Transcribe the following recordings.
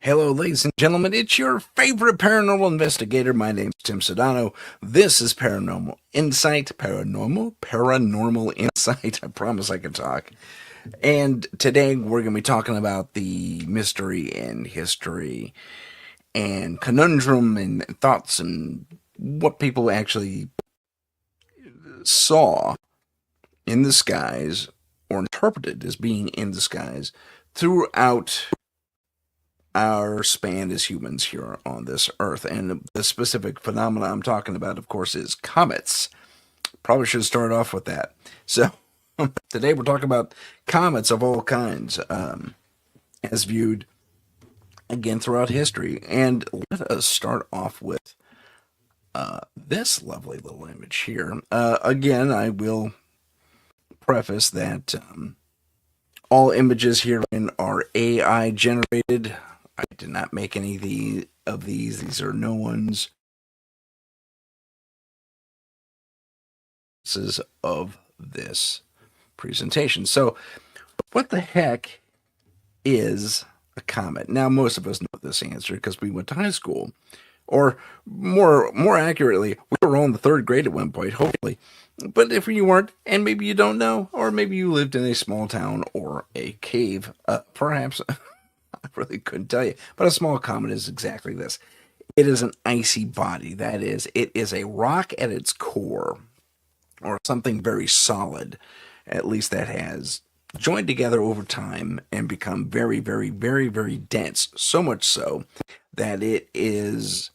Hello, ladies and gentlemen. It's your favorite paranormal investigator. My name's Tim Sudano. This is Paranormal Insight. Paranormal Insight. I promise I can talk. And today we're going to be talking about the mystery and history and conundrum and thoughts and what people actually saw in the skies or interpreted as being in the skies throughout our span as humans here on this earth. And the specific phenomena I'm talking about, of course, is comets. Probably should start off with that. So today we're talking about comets of all kinds, as viewed again throughout history. And let us start off with this lovely little image here. Again, I will preface that all images herein are AI generated. I did not make any of these. These are no one's of this presentation. So, what the heck is a comet? Now, most of us know this answer because we went to high school, or more accurately, we were all in the third grade at one point, hopefully. But if you weren't, and maybe you don't know, or maybe you lived in a small town or a cave, perhaps. I really couldn't tell you. But a small comet is exactly this. It is an icy body. That is, it is a rock at its core, or something very solid, at least that has joined together over time and become very, very, very, very dense. So much so that it is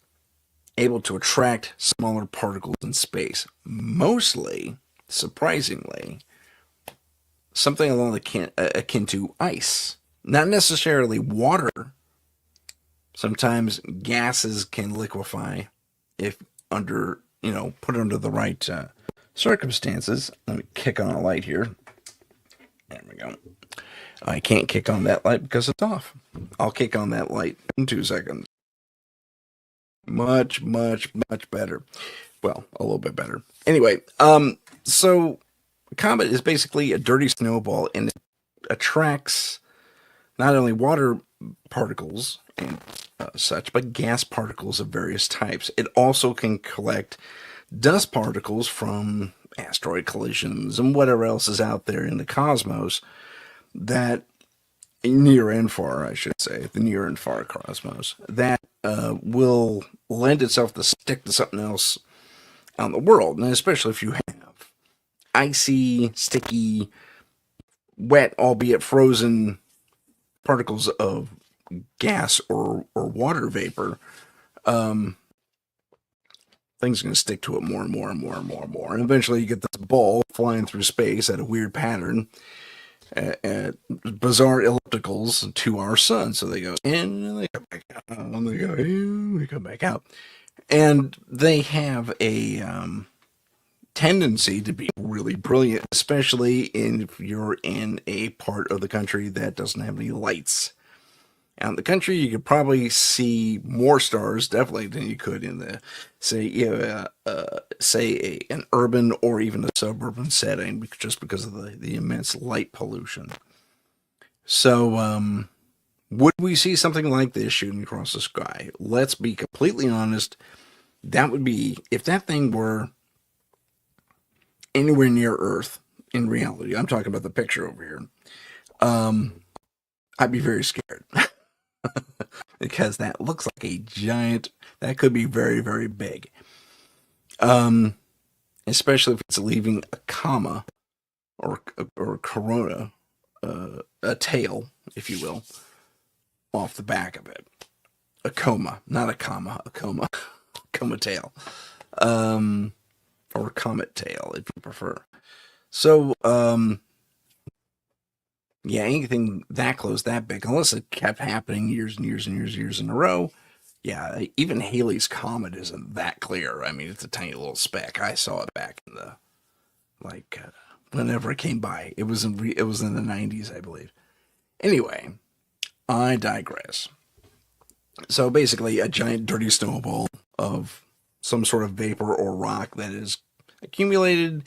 able to attract smaller particles in space. Mostly, surprisingly, something along the akin to ice. Not necessarily water. Sometimes gases can liquefy if put under the right circumstances. Let me kick on a light here. There we go. I can't kick on that light because it's off. I'll kick on that light in 2 seconds. Much, much, much better. Well, a little bit better. Anyway, so a comet is basically a dirty snowball, and it attracts not only water particles and such, but gas particles of various types. It also can collect dust particles from asteroid collisions and whatever else is out there in the cosmos, that near and far, I should say, the near and far cosmos, that will lend itself to stick to something else out in the world. And especially if you have icy, sticky, wet, albeit frozen particles of gas or water vapor, things are going to stick to it more and more and more and more and more. And eventually you get this ball flying through space at a weird pattern, at bizarre ellipticals to our sun. So they go in and they come back out, and they go in and they come back out. And they have a tendency to be really brilliant, especially if you're in a part of the country that doesn't have any lights. Out in the country, you could probably see more stars, definitely, than you could in the, an urban or even a suburban setting, just because of the immense light pollution. So, would we see something like this shooting across the sky? Let's be completely honest. That would be, if that thing were anywhere near Earth, in reality, I'm talking about the picture over here, I'd be very scared. Because that looks like a giant, that could be very, very big. Especially if it's leaving a comma or a corona, a tail, if you will, off the back of it. A coma, not a comma, a coma. Coma tail. Or comet tail, if you prefer. So, yeah, anything that close, that big, unless it kept happening years and years and years in a row. Yeah, even Halley's Comet isn't that clear. I mean, it's a tiny little speck. I saw it back in the, whenever it came by. It was in the 90s, I believe. Anyway, I digress. So basically, a giant dirty snowball of some sort of vapor or rock that is accumulated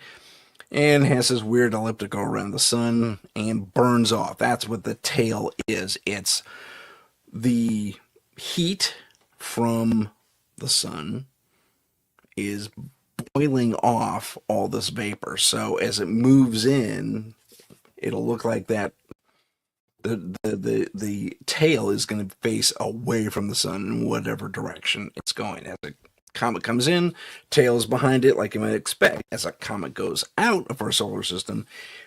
and has this weird elliptical around the sun and burns off. That's what the tail is. It's the heat from the sun is boiling off all this vapor. So as it moves in, it'll look like that the tail is going to face away from the sun in whatever direction it's going. As a comet comes in, tail is behind it, like you might expect. As a comet goes out of our solar system,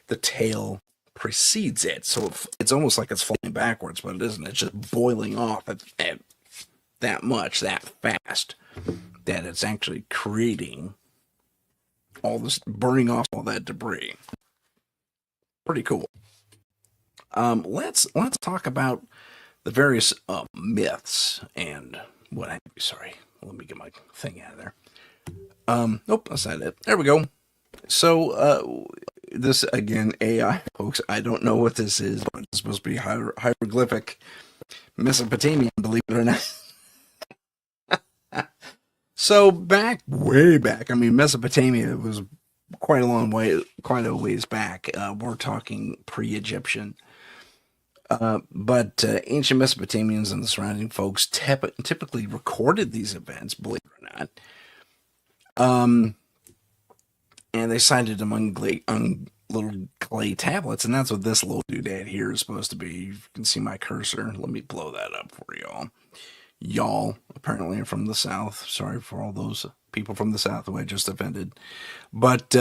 the tail precedes it. So it's almost like it's flying backwards, but it isn't. It's just boiling off at that much, that fast, that it's actually creating all this, burning off all that debris. Pretty cool. Let's talk about the various myths and what have you. Sorry, let me get my thing out of there. Nope, that's not it. There we go. So this again, AI, folks. I don't know what this is, but it's supposed to be hieroglyphic Mesopotamian, believe it or not. So way back. I mean, Mesopotamia was quite a ways back. We're talking pre-Egyptian. But ancient Mesopotamians and the surrounding folks typically recorded these events, believe it or not. And they cited them on little clay tablets, and that's what this little doodad here is supposed to be. You can see my cursor. Let me blow that up for y'all. Y'all apparently are from the South. Sorry for all those people from the South who I just offended. But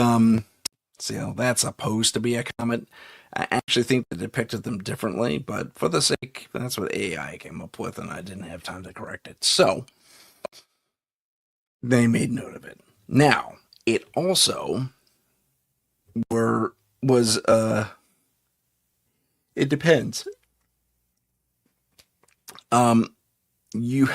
so that's supposed to be a comet. I actually think they depicted them differently, but for the sake, that's what AI came up with, and I didn't have time to correct it. So they made note of it. Now, it also was it depends. You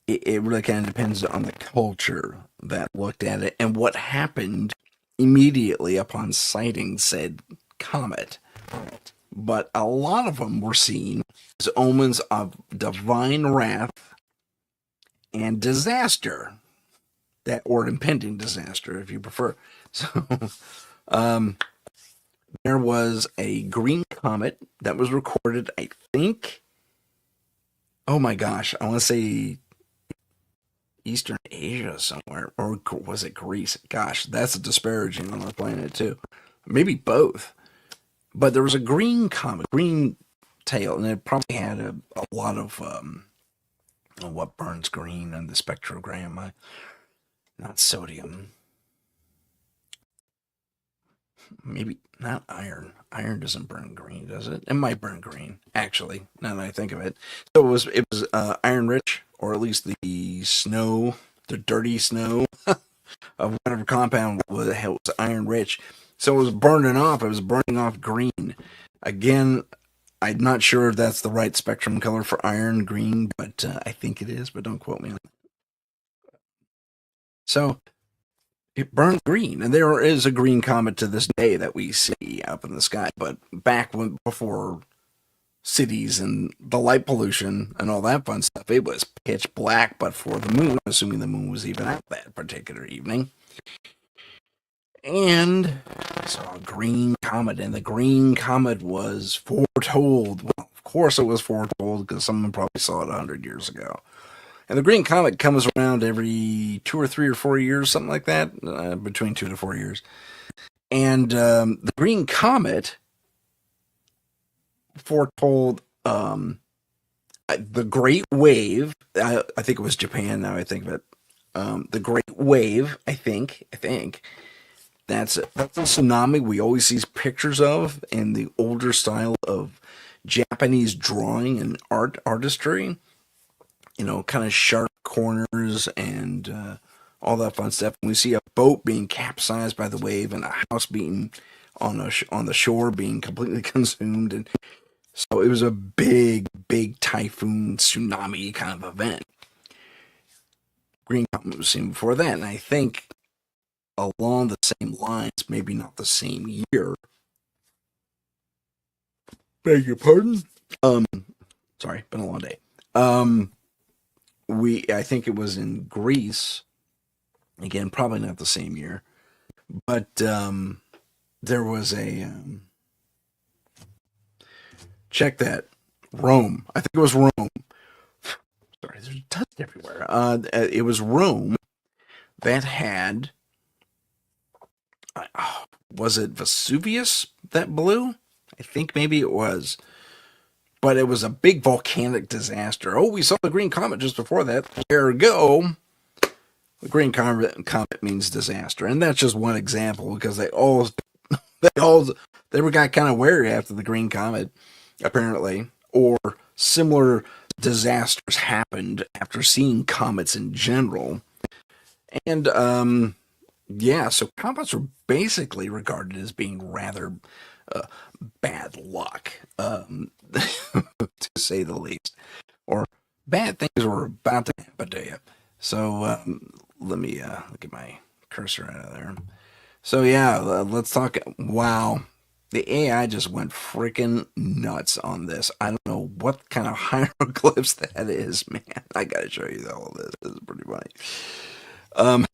it really kind of depends on the culture that looked at it and what happened immediately upon sighting said comet. But a lot of them were seen as omens of divine wrath and disaster, that or impending disaster, if you prefer. So, there was a green comet that was recorded, I think. Oh my gosh, I want to say Eastern Asia somewhere, or was it Greece? Gosh, that's disparaging on our planet too. Maybe both. But there was a green comet, green tail, and it probably had a lot of what burns green on the spectrogram. Not sodium. Maybe not iron. Iron doesn't burn green, does it? It might burn green, actually. Now that I think of it. So it was iron rich, or at least the snow, the dirty snow of whatever compound was iron rich. So it was burning off. It was burning off green. Again, I'm not sure if that's the right spectrum color for iron green, but I think it is. But don't quote me on that. So it burned green, and there is a green comet to this day that we see up in the sky. But back before cities and the light pollution and all that fun stuff, it was pitch black. But for the moon, assuming the moon was even out that particular evening, and I saw a green comet, and the green comet was foretold. Well, of course, it was foretold because someone probably saw it 100 years ago. And the green comet comes around every 2 or 3 or 4 years, something like that, between 2 to 4 years. And the green comet foretold the Great Wave. I think it was Japan. Now I think of it. The Great Wave. I think. That's a tsunami we always see pictures of in the older style of Japanese drawing and artistry. Kind of sharp corners and all that fun stuff. And we see a boat being capsized by the wave and a house being on the shore being completely consumed. And so it was a big typhoon tsunami kind of event. Green Comet was seen before that, and I think along the same lines, maybe not the same year. Beg your pardon? Sorry, been a long day. I think it was in Greece. Again, probably not the same year, but there was a check that Rome. I think it was Rome. Sorry, there's dust everywhere. It was Rome that had. Was it Vesuvius that blew? I think maybe it was. But it was a big volcanic disaster. Oh, we saw the green comet just before that. There we go. The green comet means disaster, and that's just one example because they all they were got kind of wary after the green comet, apparently, or similar disasters happened after seeing comets in general, and yeah, so comets were basically regarded as being rather uh, bad luck, to say the least, or bad things were about to happen to you. So let me get my cursor out of there. So yeah, let's talk. Wow, the AI just went freaking nuts on this. I don't know what kind of hieroglyphs that is, man. I gotta show you all of this. This is pretty funny. Um,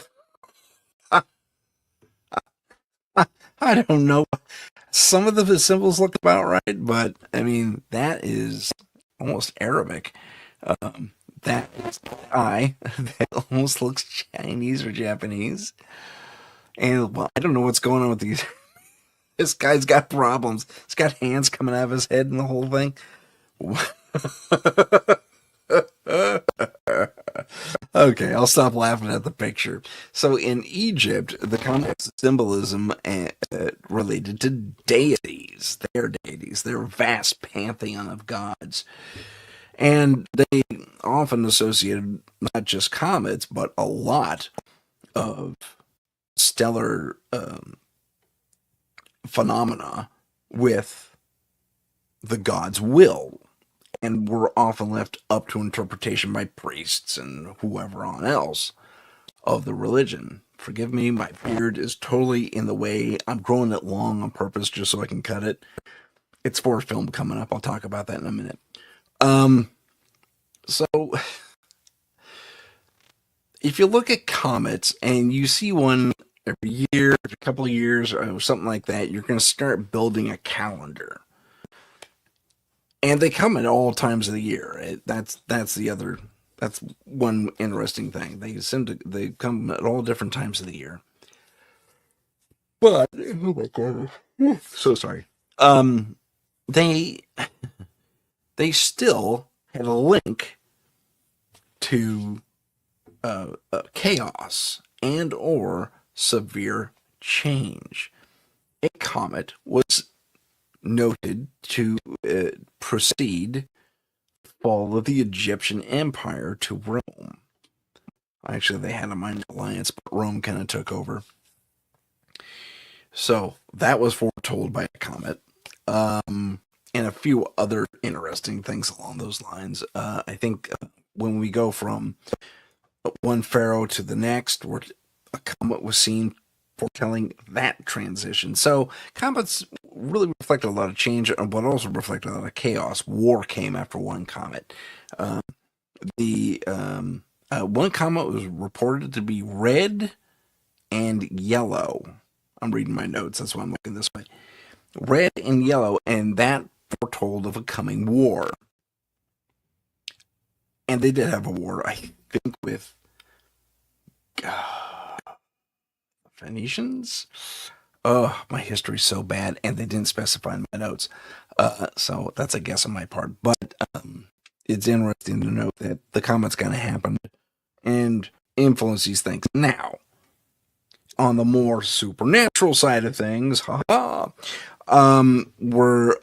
I don't know. Some of the symbols look about right, but I mean that is almost Arabic. Um, that is I that almost looks Chinese or Japanese. And well, I don't know what's going on with these. This guy's got problems. He's got hands coming out of his head and the whole thing. Okay, I'll stop laughing at the picture. So in Egypt, the comet symbolism related to deities, their vast pantheon of gods. And they often associated not just comets, but a lot of stellar phenomena with the god's will, and were often left up to interpretation by priests and whoever on else of the religion. Forgive me, my beard is totally in the way. I'm growing it long on purpose just so I can cut it. It's for a film coming up. I'll talk about that in a minute. Um, so if you look at comets and you see one every year, every couple of years, or something like that, you're going to start building a calendar. And they come at all times of the year. That's the other. That's one interesting thing. They come at all different times of the year. But oh my god, so sorry. Um, they they still had a link to chaos and or severe change. A comet was noted to precede the fall of the Egyptian Empire to Rome. Actually, they had a minor alliance, but Rome kind of took over. So that was foretold by a comet. And a few other interesting things along those lines. I think when we go from one pharaoh to the next, where a comet was seen foretelling that transition. So comets really reflect a lot of change, but also reflect a lot of chaos. War came after one comet. Uh, the one comet was reported to be red and yellow. I'm reading my notes, that's why I'm looking this way. Red and yellow, and that foretold of a coming war. And they did have a war, I think, with Phoenicians. Oh, my history's so bad, and they didn't specify in my notes. So that's a guess on my part. But it's interesting to note that the comet's going to happen and influence these things. Now, on the more supernatural side of things, we're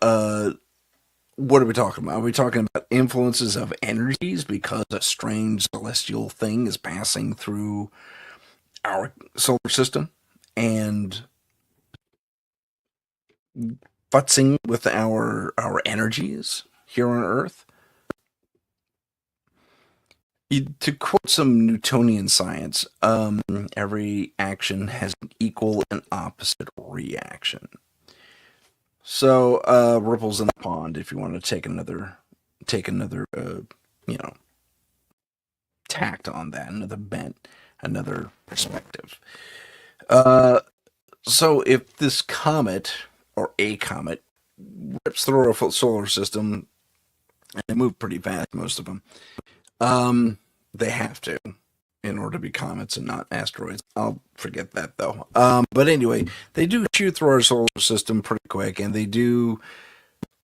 what are we talking about? Are we talking about influences of energies because a strange celestial thing is passing through our solar system and futzing with our energies here on Earth? To quote some Newtonian science, every action has an equal and opposite reaction. So ripples in the pond. If you want to take another, you know, tact on that, another bent, another perspective. Uh, so if this comet or a comet rips through our solar system And they move pretty fast, most of them. They have to in order to be comets and not asteroids. I'll forget that though. But anyway, they do shoot through our solar system pretty quick, and they do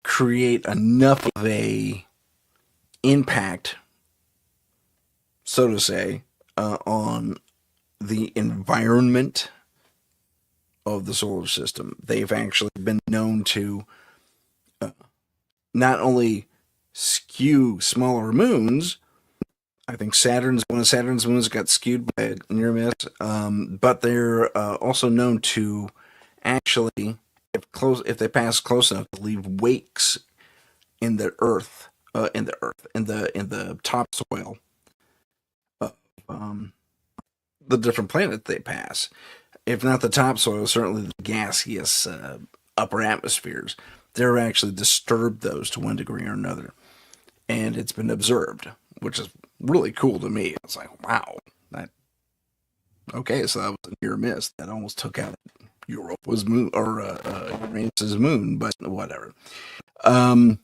create enough of a impact, so to say, on the environment of the solar system. They've actually been known to not only skew smaller moons. I think one of Saturn's moons got skewed by a near miss, but they're also known to actually, if they pass close enough, to leave wakes in the earth, in the topsoil of the different planets they pass. If not the topsoil, certainly the gaseous upper atmospheres. They're actually disturbed those to one degree or another, and it's been observed, which is really cool to me. It's like, wow, that okay. So that was a near miss. That almost took out Europa's moon or Uranus's moon, but whatever. Um,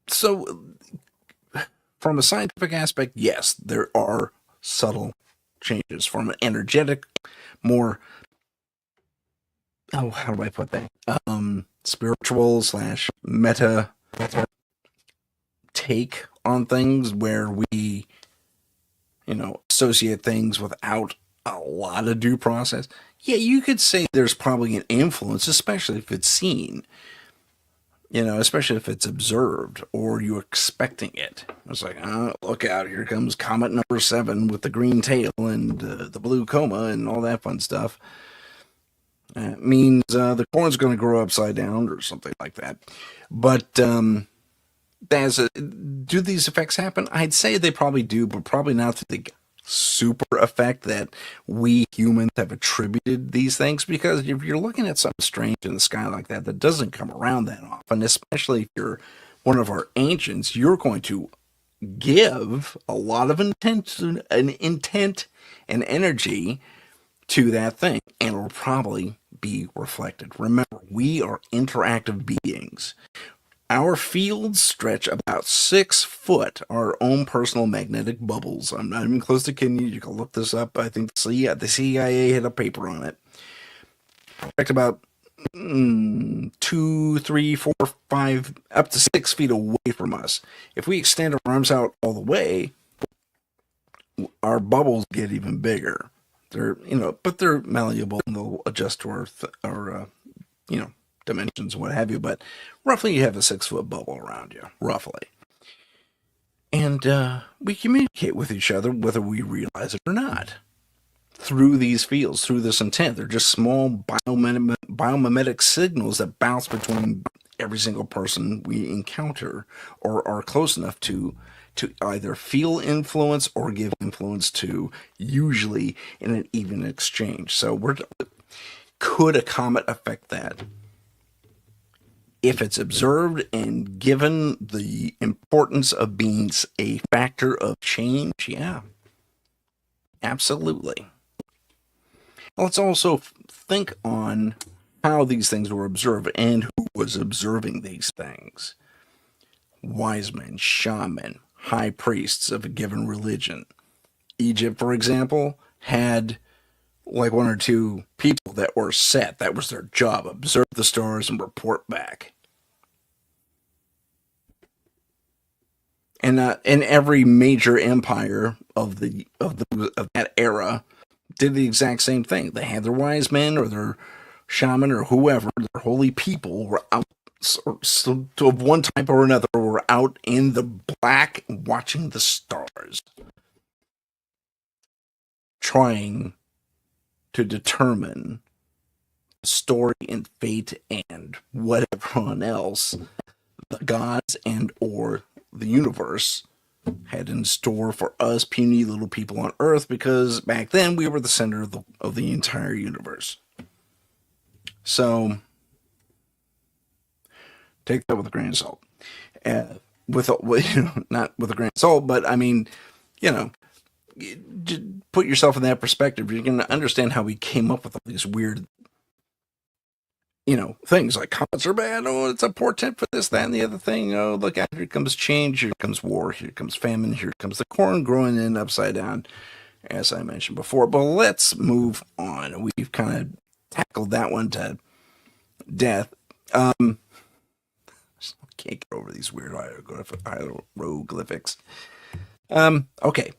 so, from a scientific aspect, yes, there are subtle changes. From an energetic, more how do I put that? Spiritual slash meta take on things where we, associate things without a lot of due process. Yeah, you could say there's probably an influence, especially if it's seen, especially if it's observed or you're expecting it. It's like, look out, here comes comet number 7 with the green tail and the blue coma and all that fun stuff. It means the corn's going to grow upside down or something like that. But do these effects happen? I'd say they probably do, but probably not to the super effect that we humans have attributed these things. Because if you're looking at something strange in the sky like that, that doesn't come around that often, especially if you're one of our ancients, you're going to give a lot of intent and energy to that thing, and it will probably be reflected. Remember, we are interactive beings. Our fields stretch about 6 foot, our own personal magnetic bubbles. I'm not even close to kidding you. You can look this up. I think the CIA had a paper on it. Stretch about 2, 3, 4, 5, up to 6 feet away from us. If we extend our arms out all the way, our bubbles get even bigger. But they're malleable and they'll adjust to our dimensions and what have you. But roughly, you have a 6-foot bubble around you, roughly. And we communicate with each other whether we realize it or not through these fields, through this intent. They're just small biomimetic signals that bounce between every single person we encounter or are close enough to either feel influence or give influence to, usually in an even exchange. So could a comet affect that? If it's observed and given the importance of being a factor of change, yeah, absolutely. Let's also think on how these things were observed and who was observing these things. Wise men, shaman, high priests of a given religion. Egypt, for example, had like 1 or 2 people that were set. That was their job: observe the stars and report back. And every major empire of that era did the exact same thing. They had their wise men or their shaman or whoever, their holy people were out of one type or another, were out in the black watching the stars, trying to determine story and fate and whatever else the gods and or the universe had in store for us puny little people on Earth, because back then we were the center of the entire universe. So take that with a grain of salt. Not with a grain of salt, but I mean, put yourself in that perspective. You're going to understand how we came up with all these weird things like comets are bad. Oh, it's a portent for this, that, and the other thing. Oh, look out, here comes change, here comes war, here comes famine, here comes the corn growing in upside down, as I mentioned before. But let's move on. We've kind of tackled that one to death. Um, can't get over these weird hieroglyphics. Okay.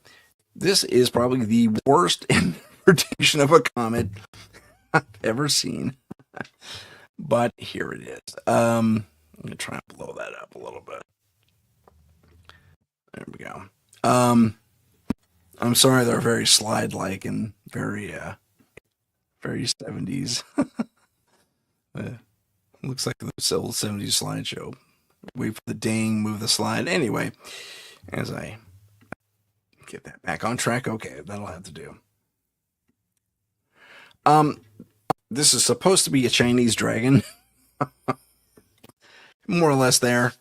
This is probably the worst interpretation of a comet I've ever seen. But here it is. I'm going to try and blow that up a little bit. There we go. I'm sorry they're very slide-like and very 70s. Looks like the old 70s slideshow. Wait for the ding, move the slide. Anyway, as I get that back on track, okay, that'll have to do. This is supposed to be a Chinese dragon. More or less there.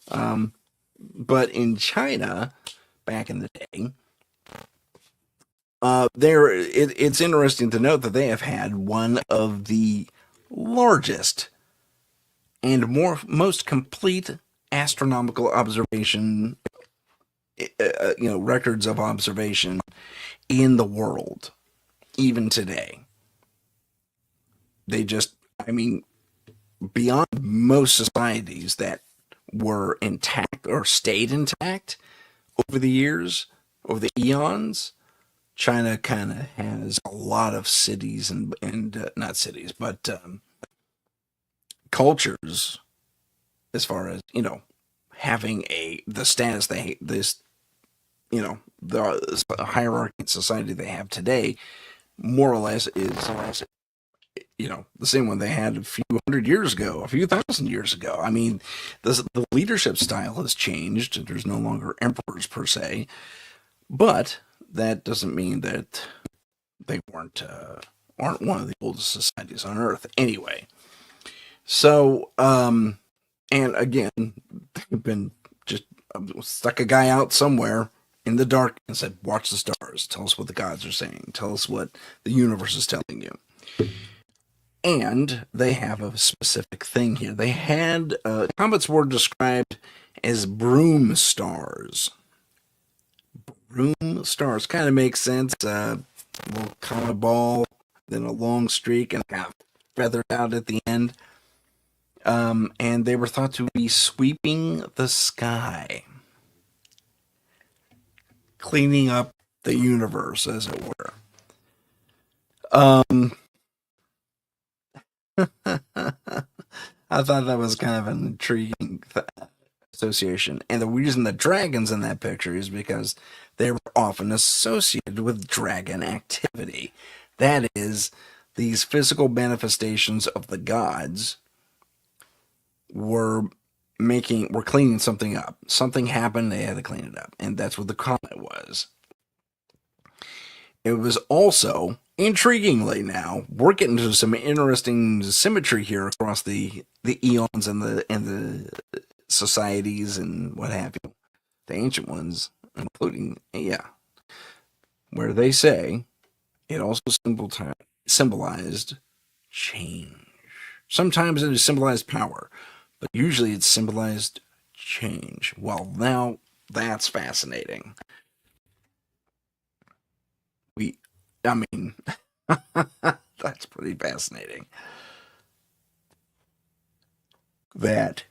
But in China, back in the day, it's interesting to note that they have had one of the largest and most complete astronomical observation, records of observation in the world, even today. They just, beyond most societies that were intact or stayed intact over the years, over the eons, China kind of has a lot of cities and not cities, but cultures, as far as having the status the hierarchy in society they have today, more or less is the same one they had a few hundred years ago, a few thousand years ago. The leadership style has changed. There's no longer emperors per se, but that doesn't mean that they aren't one of the oldest societies on Earth. Anyway, so and again, they've been just stuck a guy out somewhere in the dark and said, "Watch the stars. Tell us what the gods are saying. Tell us what the universe is telling you." And they have a specific thing here. They had comets were described as broom stars. Broom stars kind of makes sense. A little comet ball, then a long streak, and kind of feathered out at the end. And they were thought to be sweeping the sky, cleaning up the universe, as it were. I thought that was kind of an intriguing association. And the reason the dragon's in that picture is because they were often associated with dragon activity. That is, these physical manifestations of the gods were cleaning something up. Something happened, they had to clean it up. And that's what the comet was. It was also, intriguingly now, we're getting to some interesting symmetry here across the eons and the societies and what have you. The ancient ones, including, where they say it also symbolized change. Sometimes it symbolized power, but usually it symbolized change. Well, now that's fascinating. That's pretty fascinating. That,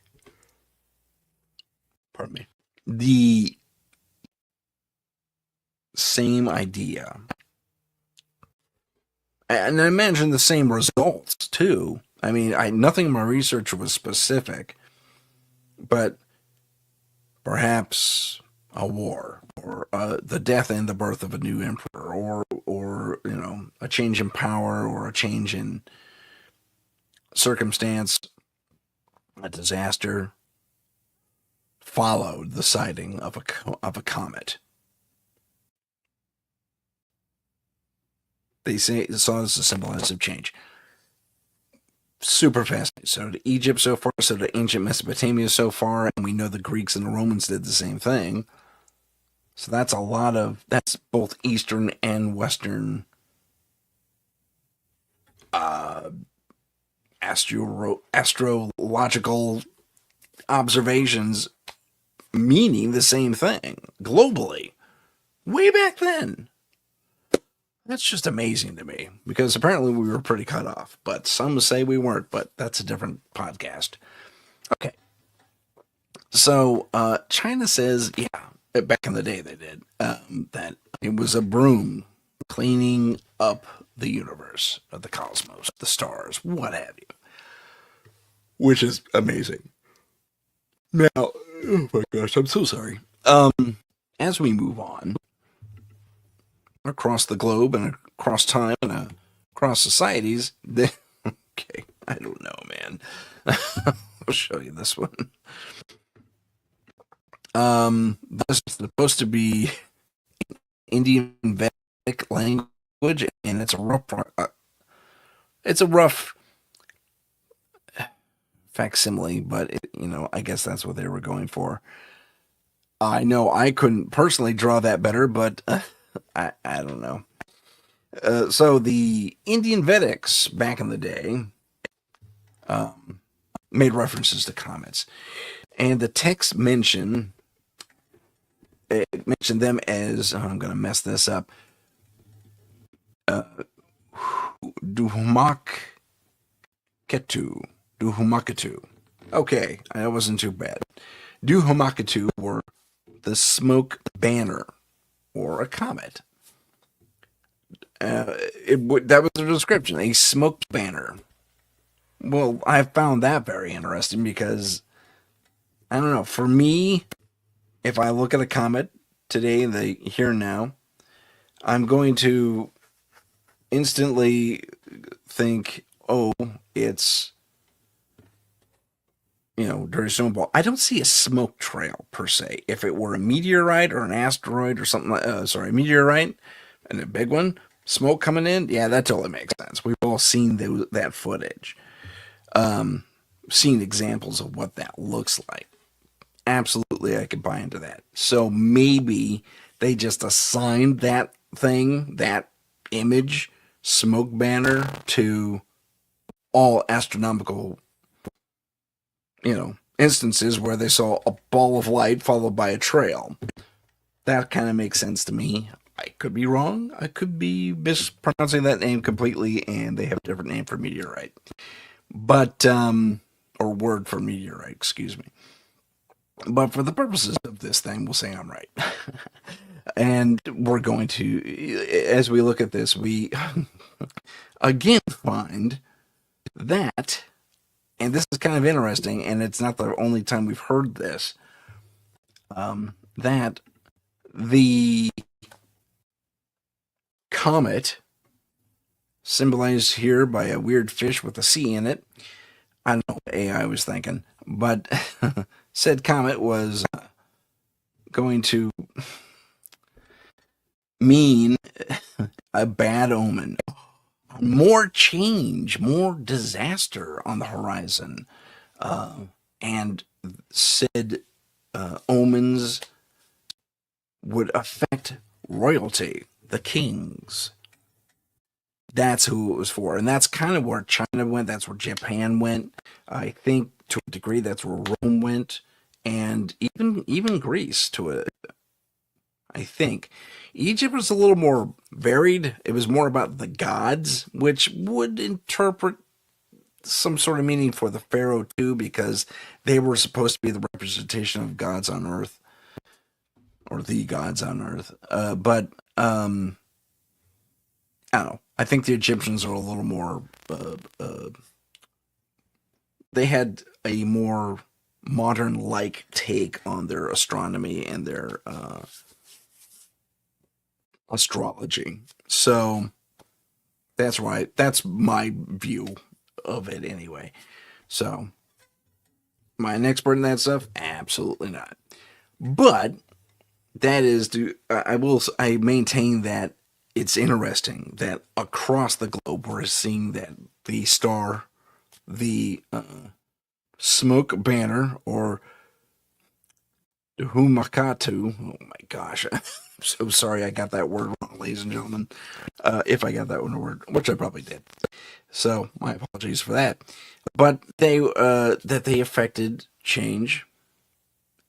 pardon me, the same idea, and I imagine the same results too. Nothing in my research was specific, but perhaps a war, or the death and the birth of a new emperor, or a change in power, or a change in circumstance, a disaster followed the sighting of a comet. They say it saw as a symbolize of change. Super fascinating. So to Egypt so far, so to ancient Mesopotamia so far, and we know the Greeks and the Romans did the same thing. So that's both Eastern and Western astrological observations meaning the same thing globally way back then. That's just amazing to me because apparently we were pretty cut off, but some say we weren't, but that's a different podcast. Okay. So China says, yeah, back in the day they did, that it was a broom cleaning up the universe, the cosmos, the stars, what have you, which is amazing. Now, oh my gosh, I'm so sorry. As we move on across the globe and across time and across societies, okay, I don't know, man. I'll show you this one. This is supposed to be Indian Vedic language, and it's a rough facsimile, but I guess that's what they were going for. I know I couldn't personally draw that better, but I don't know. So the Indian Vedics back in the day made references to comets, and the text mentioned them as I'm going to mess this up. Duhumaketu. Duhumaketu. Okay, that wasn't too bad. Duhumaketu were the smoke banner or a comet. That was the description, a smoke banner. Well, I found that very interesting because I don't know. For me, if I look at a comet today, the here and now, I'm going to instantly think, oh, it's dirty snowball. I don't see a smoke trail per se. If it were a meteorite or an asteroid or something like, a meteorite and a big one, smoke coming in, yeah, that totally makes sense. We've all seen that footage, seen examples of what that looks like. Absolutely, I could buy into that. So maybe they just assigned that thing, that image, smoke banner, to all astronomical, instances where they saw a ball of light followed by a trail. That kind of makes sense to me. I could be wrong. I could be mispronouncing that name completely, and they have a different name for meteorite. But, or word for meteorite, excuse me. But for the purposes of this thing, we'll say I'm right. And we're going to, as we look at this, we again find that, and this is kind of interesting, and it's not the only time we've heard this, that the comet, symbolized here by a weird fish with a C in it, I don't know what AI was thinking, but said comet was going to mean a bad omen. More change, more disaster on the horizon. And said omens would affect royalty, the kings. That's who it was for. And that's kind of where China went. That's where Japan went. I think to a degree that's where Rome went. And even Greece to it. I think. Egypt was a little more varied. It was more about the gods, which would interpret some sort of meaning for the pharaoh too, because they were supposed to be the representation of gods on earth, or the gods on earth. But I don't know. I think the Egyptians are a little more. They had a more modern-like take on their astronomy and their astrology. So that's right. That's my view of it anyway. So, am I an expert in that stuff? Absolutely not. But that is I maintain that it's interesting that across the globe we're seeing that the star, the smoke banner, or Humakatu. Oh my gosh. So sorry I got that word wrong, ladies and gentlemen. If I got that one word, which I probably did. So my apologies for that. But they affected change,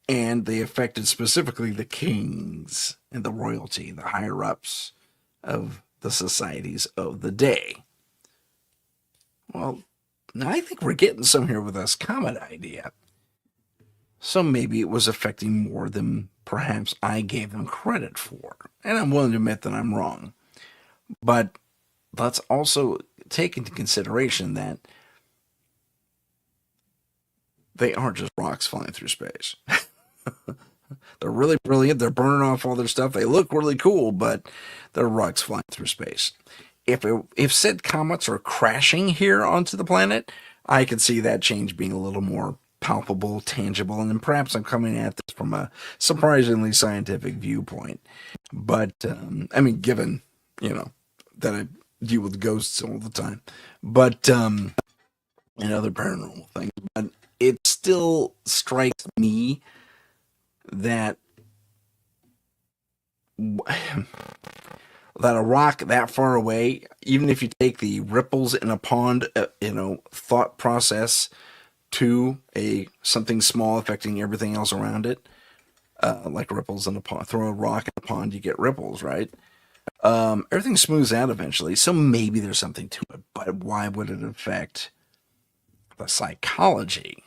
and they affected specifically the kings and the royalty, the higher ups of the societies of the day. Well, now I think we're getting some here with this comet idea. So maybe it was affecting more than perhaps I gave them credit for. And I'm willing to admit that I'm wrong. But let's also take into consideration that they aren't just rocks flying through space. They're really brilliant. They're burning off all their stuff. They look really cool, but they're rocks flying through space. If said comets are crashing here onto the planet, I could see that change being a little more palpable, tangible, and then perhaps I'm coming at this from a surprisingly scientific viewpoint. But I mean, given that I deal with ghosts all the time, but and other paranormal things, but it still strikes me that that a rock that far away, even if you take the ripples in a pond, thought process to a something small affecting everything else around it, like ripples in a pond. Throw a rock in a pond, you get ripples, right? Everything smooths out eventually, so maybe there's something to it. But why would it affect the psychology?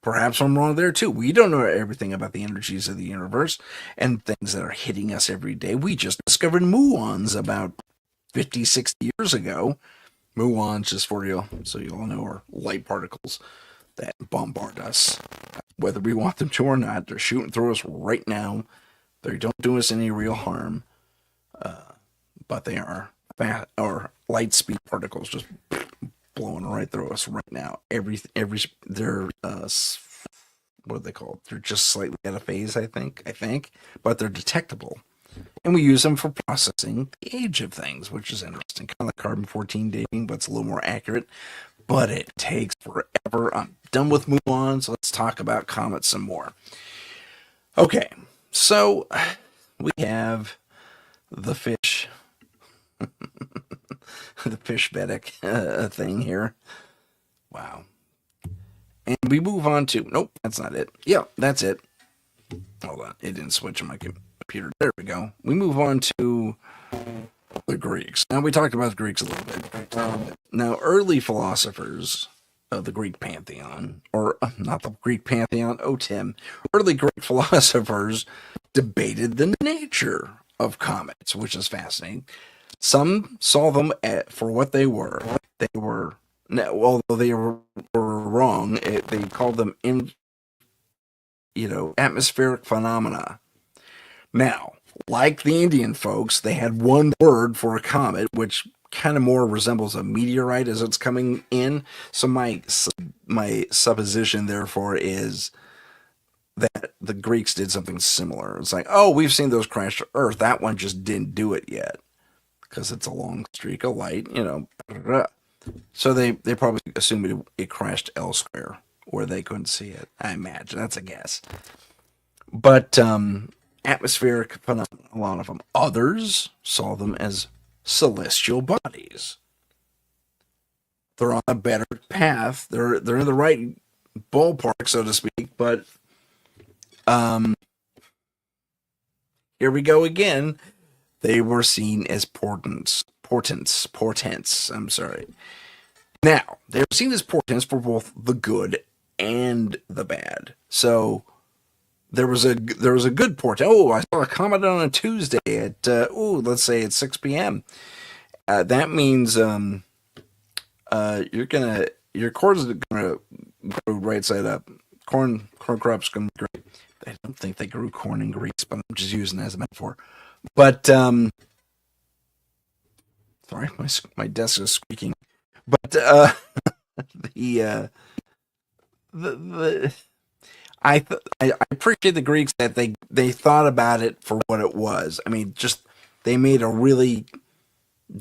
Perhaps I'm wrong there too. We don't know everything about the energies of the universe and things that are hitting us every day. We just discovered muons about 50, 60 years ago. Muons, just for you, so you all know, are light particles that bombard us, whether we want them to or not. They're shooting through us right now. They don't do us any real harm, but they are or light speed particles just blowing right through us right now. They're what are they called? They're just slightly out of phase, I think, but they're detectable, and we use them for processing the age of things, which is interesting. Kind of like carbon-14 dating, but it's a little more accurate. But it takes forever. I'm done with muons. Let's talk about comets some more. Okay, so we have the fish, the fish Vedic thing here. Wow. And we move on to, nope, that's not it. Yeah, that's it. Hold on, it didn't switch on my computer. There we go. We move on to the Greeks. Now, we talked about the Greeks a little bit. Now, early philosophers of the Greek pantheon, or not the Greek pantheon, Tim, early Greek philosophers debated the nature of comets, which is fascinating. Some saw them for what they were. Although they were wrong, they called them atmospheric phenomena. Now, like the Indian folks, they had one word for a comet, which kind of more resembles a meteorite as it's coming in. So my supposition, therefore, is that the Greeks did something similar. It's like, oh, we've seen those crash to Earth. That one just didn't do it yet because it's a long streak of light, So they probably assumed it crashed elsewhere where they couldn't see it. I imagine. That's a guess. But atmospheric phenomena, a lot of them. Others saw them as celestial bodies. They're on a better path. They're in the right ballpark, so to speak. But here we go again. They were seen as portents. I'm sorry. Now, they were seen as portents for both the good and the bad. So there was a good portent. Oh, I saw a comet on a Tuesday at let's say at 6 p.m. That means your corn is gonna grow right side up. Corn crop's gonna be great. I don't think they grew corn in Greece, but I'm just using it as a metaphor. But sorry, my desk is squeaking. But I appreciate the Greeks that they thought about it for what it was. I mean, just they made a really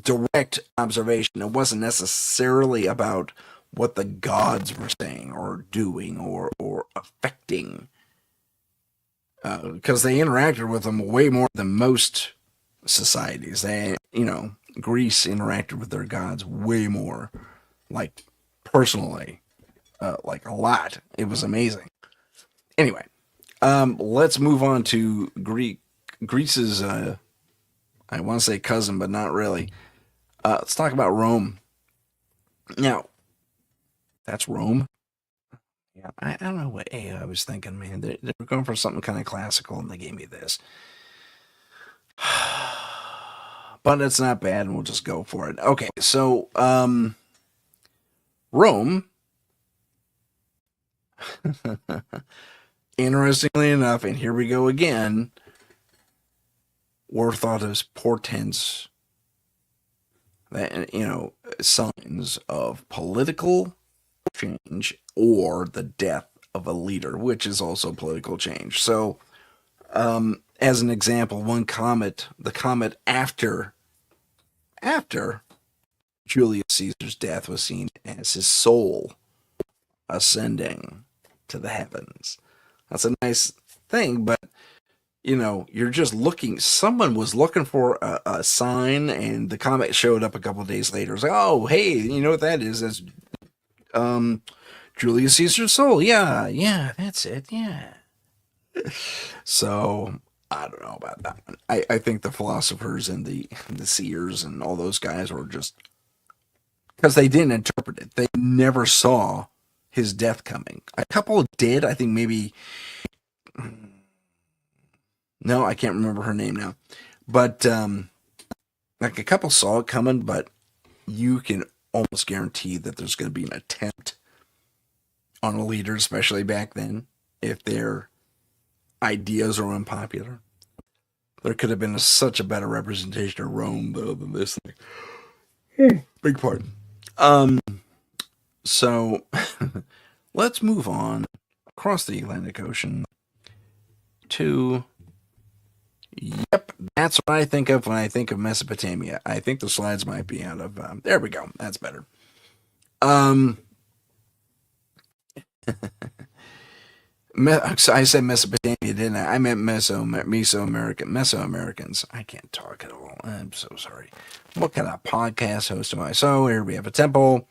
direct observation. It wasn't necessarily about what the gods were saying or doing or affecting. because they interacted with them way more than most societies. Greece interacted with their gods way more, like personally, like a lot. It was amazing. Anyway, let's move on to Greece's. I want to say cousin, but not really. Let's talk about Rome. Now, that's Rome. Yeah, I don't know what I was thinking, man. They were going for something kind of classical, and they gave me this. But it's not bad, and we'll just go for it. Okay, so Rome, interestingly enough, and here we go again, were thought as portents, that signs of political change or the death of a leader, which is also political change. So, as an example, the comet after Julius Caesar's death was seen as his soul ascending to the heavens. That's a nice thing, but you're just looking. Someone was looking for a sign, and the comet showed up a couple of days later. It's like, oh, hey, you know what that is? That's Julius Caesar's soul. Yeah, that's it. Yeah. So I don't know about that one. I think the philosophers and the seers and all those guys were just because they didn't interpret it. They never saw his death coming. A couple did. I think maybe. No, I can't remember her name now. But like a couple saw it coming, but you can almost guarantee that there's going to be an attempt on a leader, especially back then, if their ideas are unpopular. There could have been such a better representation of Rome, though, than this thing. Big pardon. So let's move on across the Atlantic Ocean to. Yep, that's what I think of when I think of Mesopotamia. I think the slides might be out of. There we go. That's better. I said Mesopotamia, didn't I? I meant Mesoamericans. I can't talk at all. I'm so sorry. What kind of podcast host am I? So here we have a temple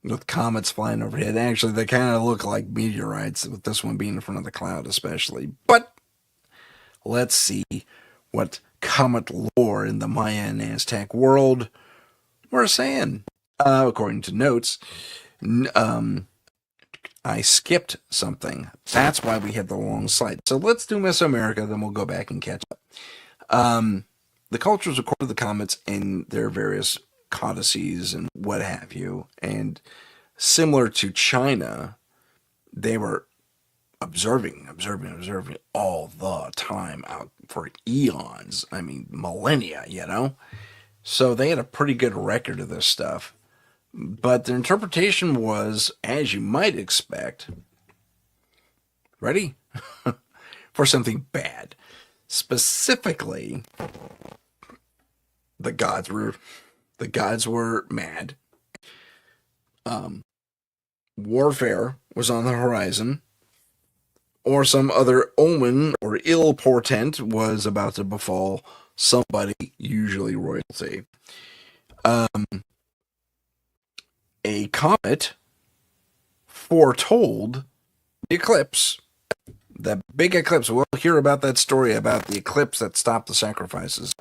with comets flying overhead. Actually, they kind of look like meteorites, with this one being in front of the cloud, especially. But let's see what comet lore in the Maya and Aztec world were saying. According to notes, I skipped something. That's why we had the long slide. So let's do Mesoamerica, then we'll go back and catch up. The cultures recorded the comets in their various codices and what have you. And similar to China, they were observing all the time out for eons. I mean, millennia, So they had a pretty good record of this stuff. But their interpretation was, as you might expect, ready? For something bad. Specifically, the gods were mad. Warfare was on the horizon, or some other omen or ill portent was about to befall somebody, usually royalty. A comet foretold the eclipse, the big eclipse. We'll hear about that story about the eclipse that stopped the sacrifices,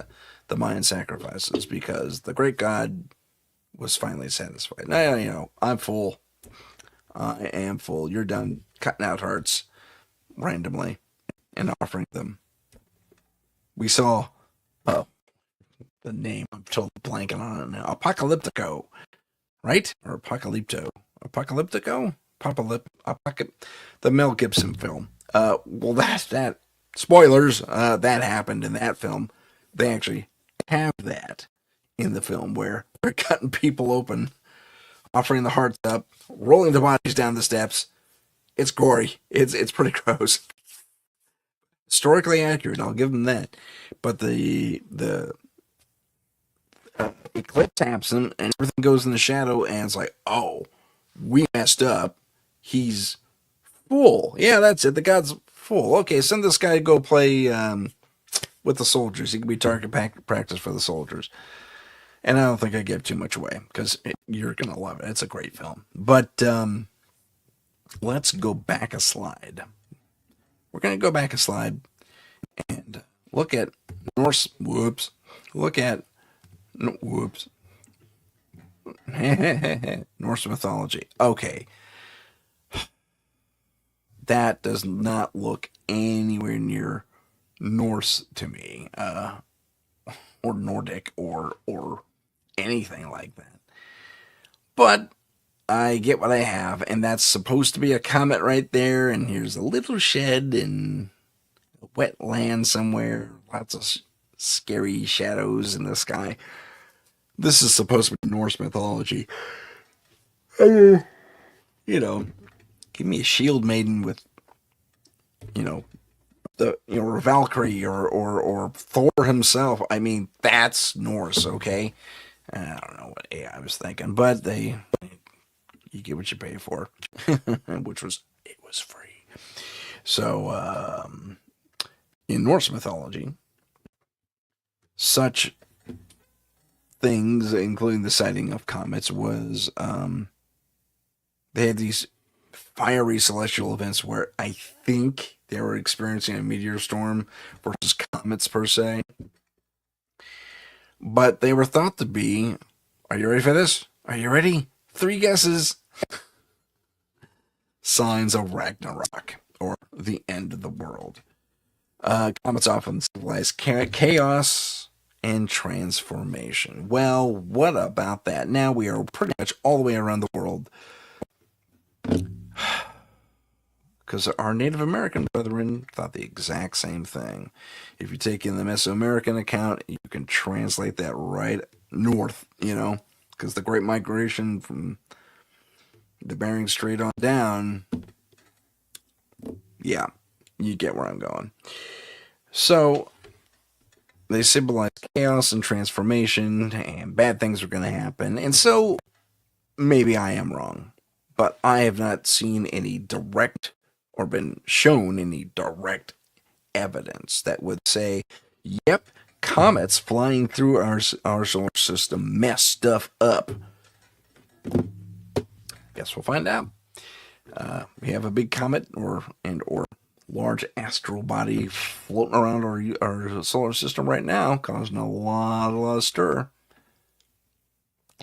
the Mayan sacrifices, because the great god was finally satisfied. Now, I'm full. I am full. You're done cutting out hearts randomly and offering them. We saw, the name, I'm totally blanking on it now, Apocalyptico. Right? Or Apocalypto. Apocalyptico? The Mel Gibson film. Well, that. Spoilers, that happened in that film. They actually have that in the film where they're cutting people open, offering the hearts up, rolling the bodies down the steps. It's gory. It's pretty gross. Historically accurate, I'll give them that. But the eclipse happens and everything goes in the shadow, and it's like, oh, we messed up. He's full. Yeah, that's it. The god's full. Okay, send this guy to go play with the soldiers. He can be target practice for the soldiers. And I don't think I give too much away because you're going to love it. It's a great film. But let's go back a slide. We're going to go back a slide and look at Norse. Whoops. Look at. Whoops. Norse mythology. Okay. That does not look anywhere near Norse to me, or Nordic, or anything like that. But I get what I have, and that's supposed to be a comet right there, and here's a little shed in a wet land somewhere, lots of scary shadows in the sky. This is supposed to be Norse mythology. You know, give me a shield maiden with, or Valkyrie or Thor himself. I mean, that's Norse, okay? I don't know what AI was thinking, but you get what you pay for, which was, it was free. So, in Norse mythology, such things, including the sighting of comets, was, they had these fiery celestial events where I think they were experiencing a meteor storm versus comets per se. But they were thought to be, are you ready for this? Are you ready? 3 guesses. Signs of Ragnarok, or the end of the world. Comets often symbolize chaos and transformation. Well, what about that? Now we are pretty much all the way around the world, because our Native American brethren thought the exact same thing. If you take in the Mesoamerican account, you can translate that right north, because the Great Migration from the Bering Strait on down, yeah, you get where I'm going. So, they symbolize chaos and transformation, and bad things are going to happen. And so, maybe I am wrong, but I have not seen any direct or been shown any direct evidence that would say, yep, comets flying through our solar system mess stuff up. Guess we'll find out. We have a big comet or large astral body floating around our solar system right now, causing a lot of stir.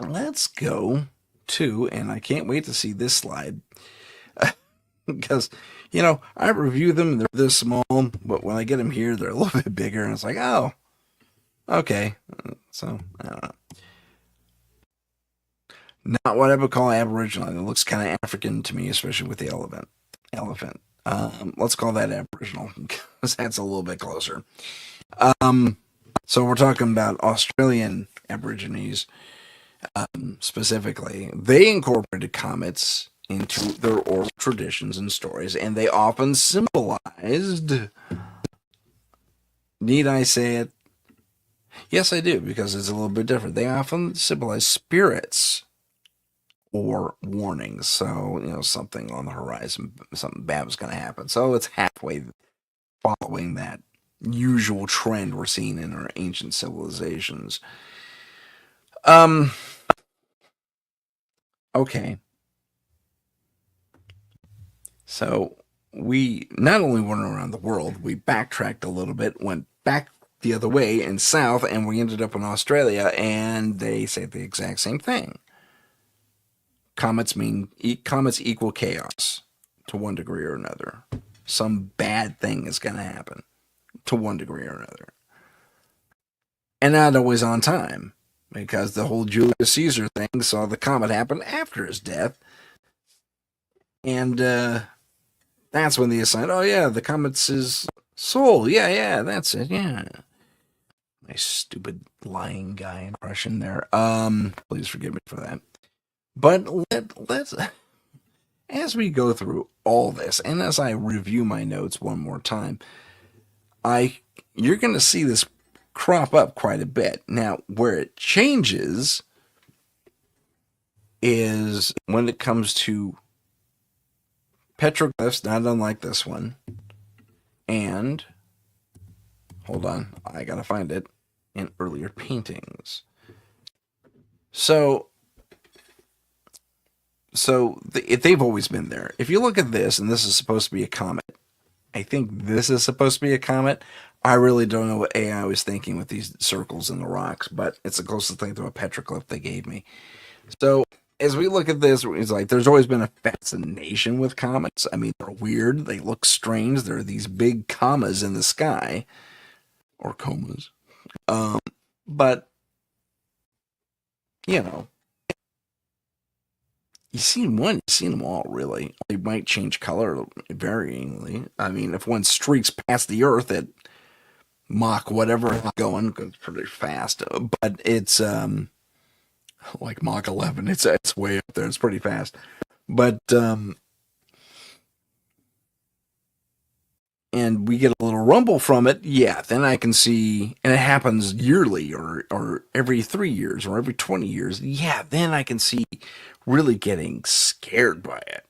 Let's go to, and I can't wait to see this slide, because, I review them, they're this small, but when I get them here, they're a little bit bigger, and it's like, oh, okay. So, I don't know. Not what I would call Aboriginal. It looks kind of African to me, especially with the elephant. Let's call that Aboriginal, because that's a little bit closer. So we're talking about Australian Aborigines, specifically. They incorporated comets into their oral traditions and stories, and they often symbolized, need I say it? Yes, I do, because it's a little bit different. They often symbolize spirits or warnings. So, something on the horizon, something bad was going to happen. So it's halfway following that usual trend we're seeing in our ancient civilizations. Okay. So we not only went around the world, we backtracked a little bit, went back the other way and south, and we ended up in Australia, and they say the exact same thing. Comets equal chaos to one degree or another. Some bad thing is going to happen to one degree or another. And not always on time, because the whole Julius Caesar thing saw the comet happen after his death. And that's when they assigned, oh yeah, the comet's his soul. Yeah, that's it, yeah. My stupid lying guy impression there. Please forgive me for that. But let's, as we go through all this, and as I review my notes one more time, you're going to see this crop up quite a bit. Now, where it changes is when it comes to petroglyphs, not unlike this one, And hold on, I gotta find it in earlier paintings. So they've always been there. If you look at this, and this is supposed to be a comet, I think this is supposed to be a comet. I really don't know what AI was thinking with these circles in the rocks, but it's the closest thing to a petroglyph they gave me. So as we look at this, it's like there's always been a fascination with comets. I mean, they're weird. They look strange. There are these big commas in the sky, or comas. But, you know, you've seen one, you've seen them all, really. They might change color varyingly. I mean, if one streaks past the Earth at Mach whatever it's going, goes pretty fast. But it's like Mach 11. It's way up there. It's pretty fast. But and we get a little rumble from it, yeah, then I can see, and it happens yearly or every 3 years or every 20 years, yeah, then I can see really getting scared by it.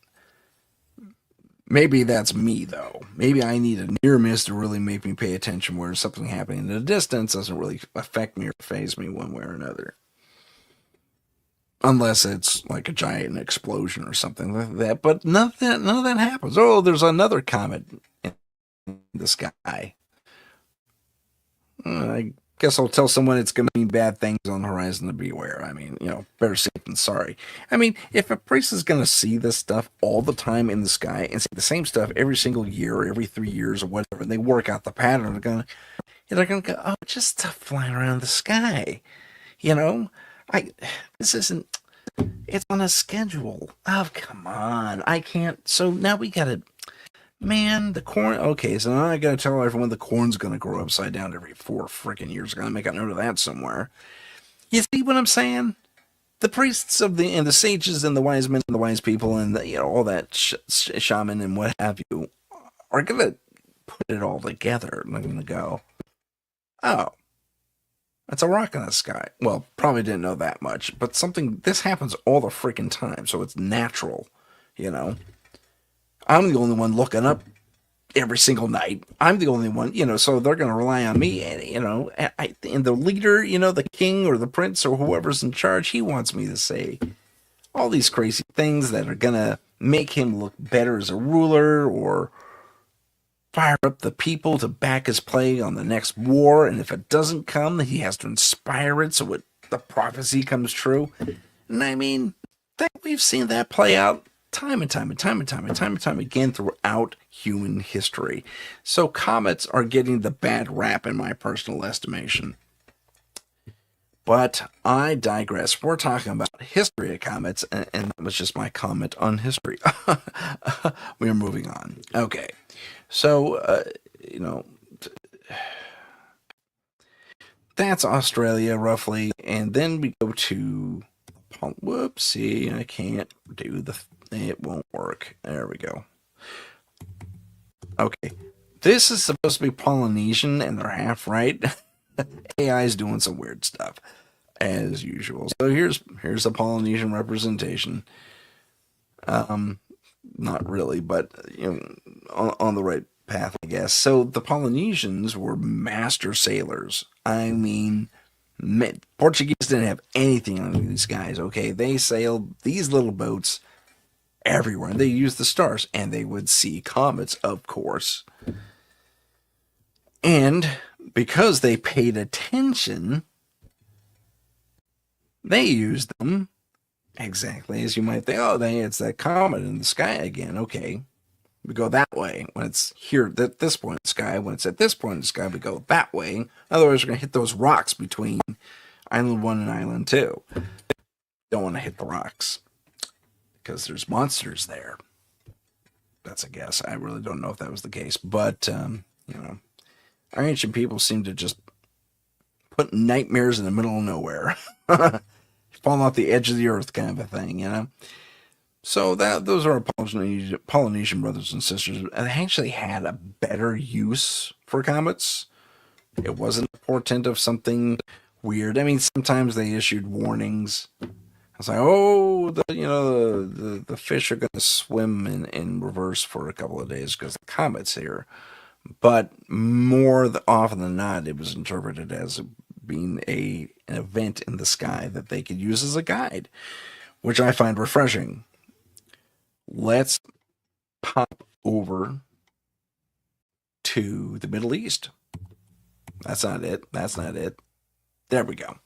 Maybe that's me, though. Maybe I need a near miss to really make me pay attention where something happening in the distance doesn't really affect me or phase me one way or another. Unless it's like a giant explosion or something like that. But none of that happens. Oh, there's another comet in the sky. I guess I'll tell someone it's going to mean bad things on the horizon to beware. I mean, better safe than sorry. I mean, if a priest is going to see this stuff all the time in the sky and see the same stuff every single year or every 3 years or whatever, and they work out the pattern, they're going to go, oh, just stuff flying around the sky. This isn't, it's on a schedule. Oh, come on. I can't. So now we got to. Man, the corn. Okay, so now I gotta tell everyone the corn's gonna grow upside down every 4 freaking years. Gotta make a note of that somewhere. You see what I'm saying? The priests and the sages and the wise men and the wise people and all that shaman and what have you are gonna put it all together. And they're gonna go, oh, that's a rock in the sky. Well, probably didn't know that much, but this happens all the freaking time, so it's natural, you know. I'm the only one looking up every single night. I'm the only one, so they're going to rely on me. And the leader, the king or the prince or whoever's in charge, he wants me to say all these crazy things that are going to make him look better as a ruler or fire up the people to back his play on the next war. And if it doesn't come, he has to inspire it so the prophecy comes true. And I mean, we've seen that play out time and time again throughout human history. So comets are getting the bad rap in my personal estimation. But I digress. We're talking about history of comets, and that was just my comment on history. We are moving on. Okay. So, that's Australia roughly, and then we go to whoopsie, I can't do it won't work. There we go. Okay. This is supposed to be Polynesian, and they're half right. AI is doing some weird stuff, as usual. So here's a Polynesian representation. Not really, but on the right path, I guess. So the Polynesians were master sailors. I mean, Portuguese didn't have anything on these guys, okay? They sailed these little boats everywhere, and they used the stars, and they would see comets, of course. And because they paid attention, they used them exactly as you might think. Oh, it's that comet in the sky again. Okay, we go that way when it's here at this point in the sky. When it's at this point in the sky, we go that way. Otherwise, we're going to hit those rocks between Island 1 and Island 2. Don't want to hit the rocks because there's monsters there. That's a guess. I really don't know if that was the case. But, our ancient people seem to just put nightmares in the middle of nowhere. Falling off the edge of the earth kind of a thing, So those are our Polynesian brothers and sisters. They actually had a better use for comets. It wasn't a portent of something weird. I mean, sometimes they issued warnings. I was like, oh, the fish are going to swim in reverse for a couple of days because the comet's here. but more often than not, it was interpreted as being an event in the sky that they could use as a guide, which I find refreshing. Let's pop over to the Middle East. That's not it. That's not it. There we go.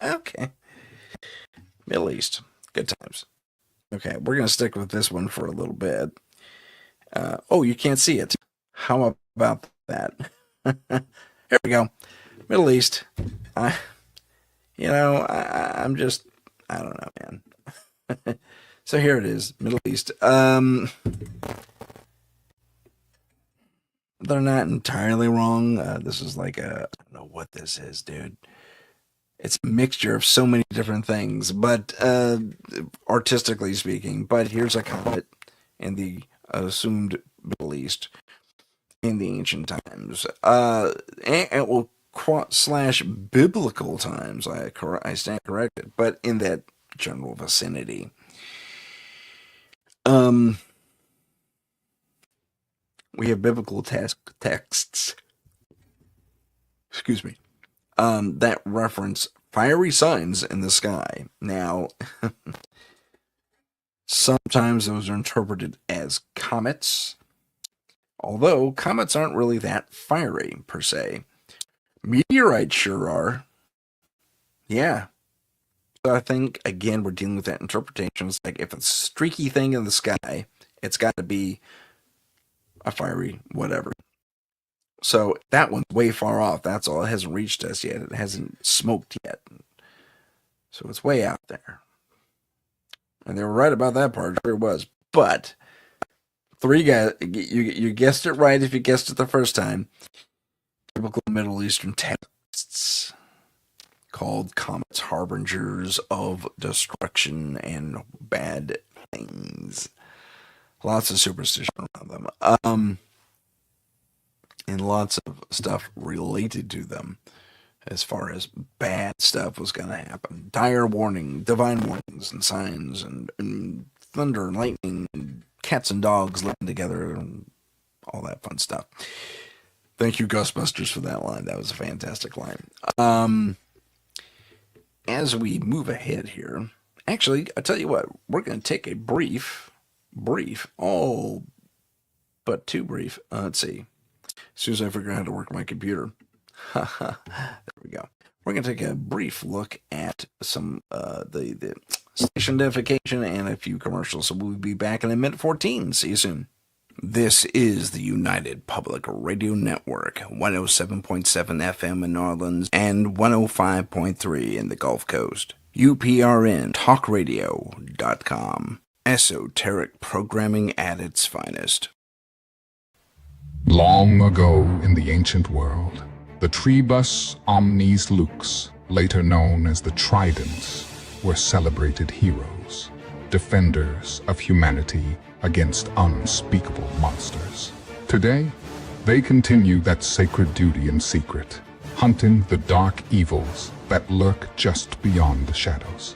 Okay. Middle East. Good times. Okay, we're going to stick with this one for a little bit. Oh, you can't see it. How about that? Here we go. Middle East. I, I'm just, I don't know, man. So here it is, Middle East. They're not entirely wrong. This is like I don't know what this is, dude. It's a mixture of so many different things, but artistically speaking. But here's a comet in the assumed Middle East in the ancient times, slash biblical times. I stand corrected, but in that general vicinity. We have biblical texts. Excuse me. That reference fiery signs in the sky. Now, sometimes those are interpreted as comets, although comets aren't really that fiery per se. Meteorites sure are. Yeah. So I think, again, we're dealing with that interpretation. It's like if it's a streaky thing in the sky, it's got to be a fiery whatever. So that one's way far off. That's all. It hasn't reached us yet. It hasn't smoked yet. So it's way out there. And they were right about that part. Sure was. But three guys, you guessed it right if you guessed it the first time. Typical Middle Eastern texts called comets, harbingers of destruction and bad things. Lots of superstition around them. And lots of stuff related to them as far as bad stuff was going to happen. Dire warning, divine warnings and signs and thunder and lightning and cats and dogs living together and all that fun stuff. Thank you, Ghostbusters, for that line. That was a fantastic line. As we move ahead here, actually, I tell you what, we're going to take a brief, but too brief. Let's see. As soon as I figure out how to work my computer. There we go. We're going to take a brief look at some the station identification and a few commercials. So we'll be back in a minute 14. See you soon. This is the United Public Radio Network, 107.7 FM in New Orleans and 105.3 in the Gulf Coast. UPRN talkradio.com. Esoteric programming at its finest. Long ago in the ancient world, the Tribus Omnis Lux, later known as the Tridents, were celebrated heroes, defenders of humanity against unspeakable monsters. Today, they continue that sacred duty in secret, hunting the dark evils that lurk just beyond the shadows.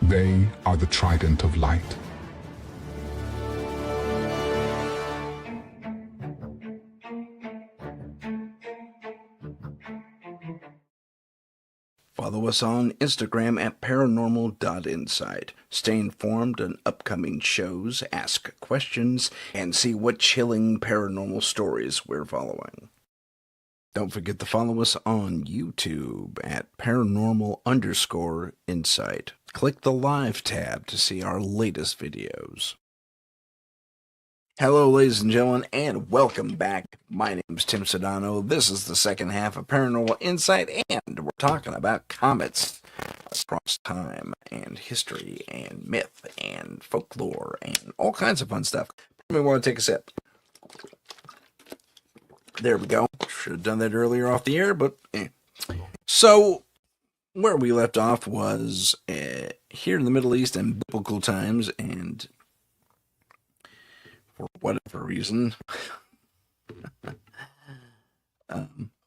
They are the Trident of Light. Follow us on Instagram at paranormal.insight. Stay informed on upcoming shows, ask questions, and see what chilling paranormal stories we're following. Don't forget to follow us on YouTube at paranormal_insight. Click the live tab to see our latest videos. Hello, ladies and gentlemen, and welcome back. My name is Tim Sudano. This is the second half of Paranormal Insight, and we're talking about comets across time and history and myth and folklore and all kinds of fun stuff. You may want to take a sip. There we go. Should have done that earlier off the air, but So, where we left off was here in the Middle East in biblical times, and for whatever reason.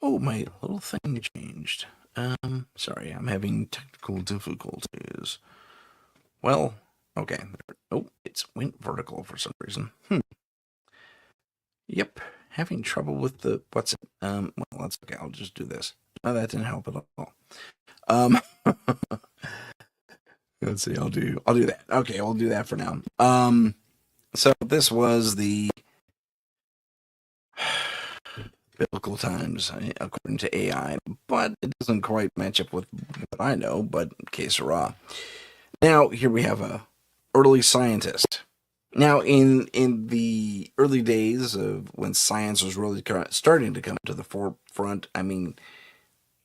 Oh, my little thing changed. Sorry, I'm having technical difficulties. Well, Okay. Oh, it's went vertical for some reason. Yep. Having trouble with the what's it? Well, that's okay. I'll just do this. Oh, that didn't help at all. Um, let's see. I'll do that. Okay, we'll do that for now. So this was the biblical times, according to AI, but it doesn't quite match up with what I know. But que sera. Now here we have a early scientist. Now in the early days of when science was really starting to come to the forefront, I mean,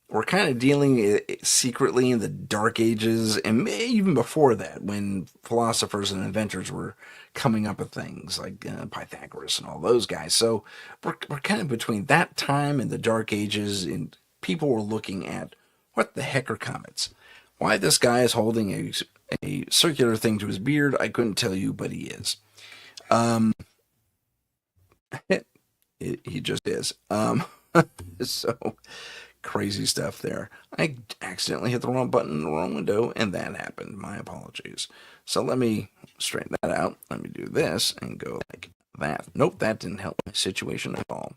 we're kind of dealing secretly in the dark ages, and even before that, when philosophers and inventors were coming up with things like Pythagoras and all those guys. So we're kind of between that time and the dark ages, and people were looking at what the heck are comets? Why this guy is holding a circular thing to his beard, I couldn't tell you, but he is. Um, he just is. So crazy stuff there. I accidentally hit the wrong button in the wrong window, and that happened. My apologies. So let me straighten that out. Let me do this and go like that. Nope, that didn't help my situation at all.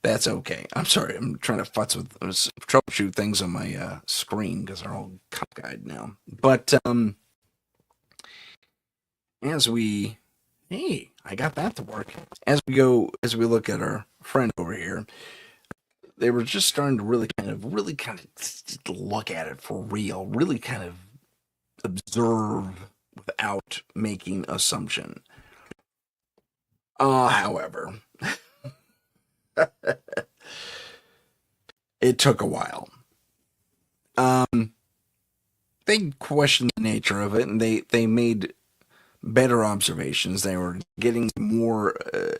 That's okay. I'm sorry. I'm trying to futz with troubleshoot things on my screen because they're all cockeyed now. But as we, hey, I got that to work. As we look at our friend over here, they were just starting to really kind of look at it for real, really kind of observe without making assumption. However, it took a while. They questioned the nature of it, and they made better observations. They were getting more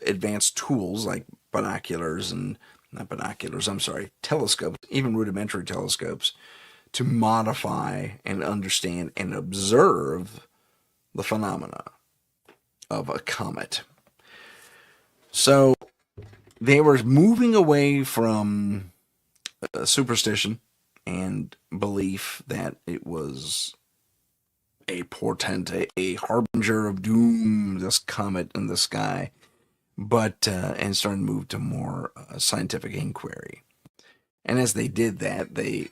advanced tools like binoculars and not binoculars, I'm sorry, telescopes, even rudimentary telescopes, to modify and understand and observe the phenomena of a comet. So they were moving away from superstition and belief that it was a portent, a harbinger of doom, this comet in the sky, but and started to move to more scientific inquiry. And as they did that, they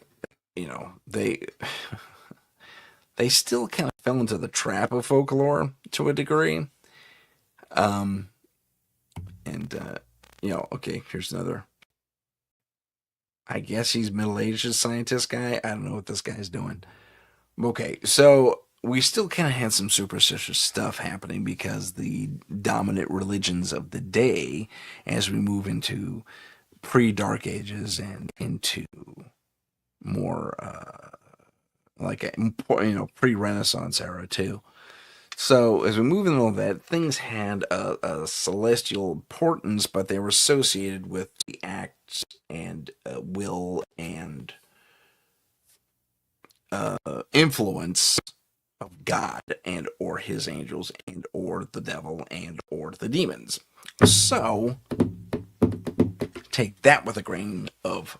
they still kind of fell into the trap of folklore to a degree. Um, and okay, here's another. I guess he's middle-aged scientist guy. I don't know what this guy's doing. Okay, so we still kind of had some superstitious stuff happening because the dominant religions of the day, as we move into pre-Dark Ages and into more like a pre-Renaissance era too. So as we move into all that, things had a celestial importance, but they were associated with the acts and will and influence of God and or his angels and or the devil and or the demons. So take that with a grain of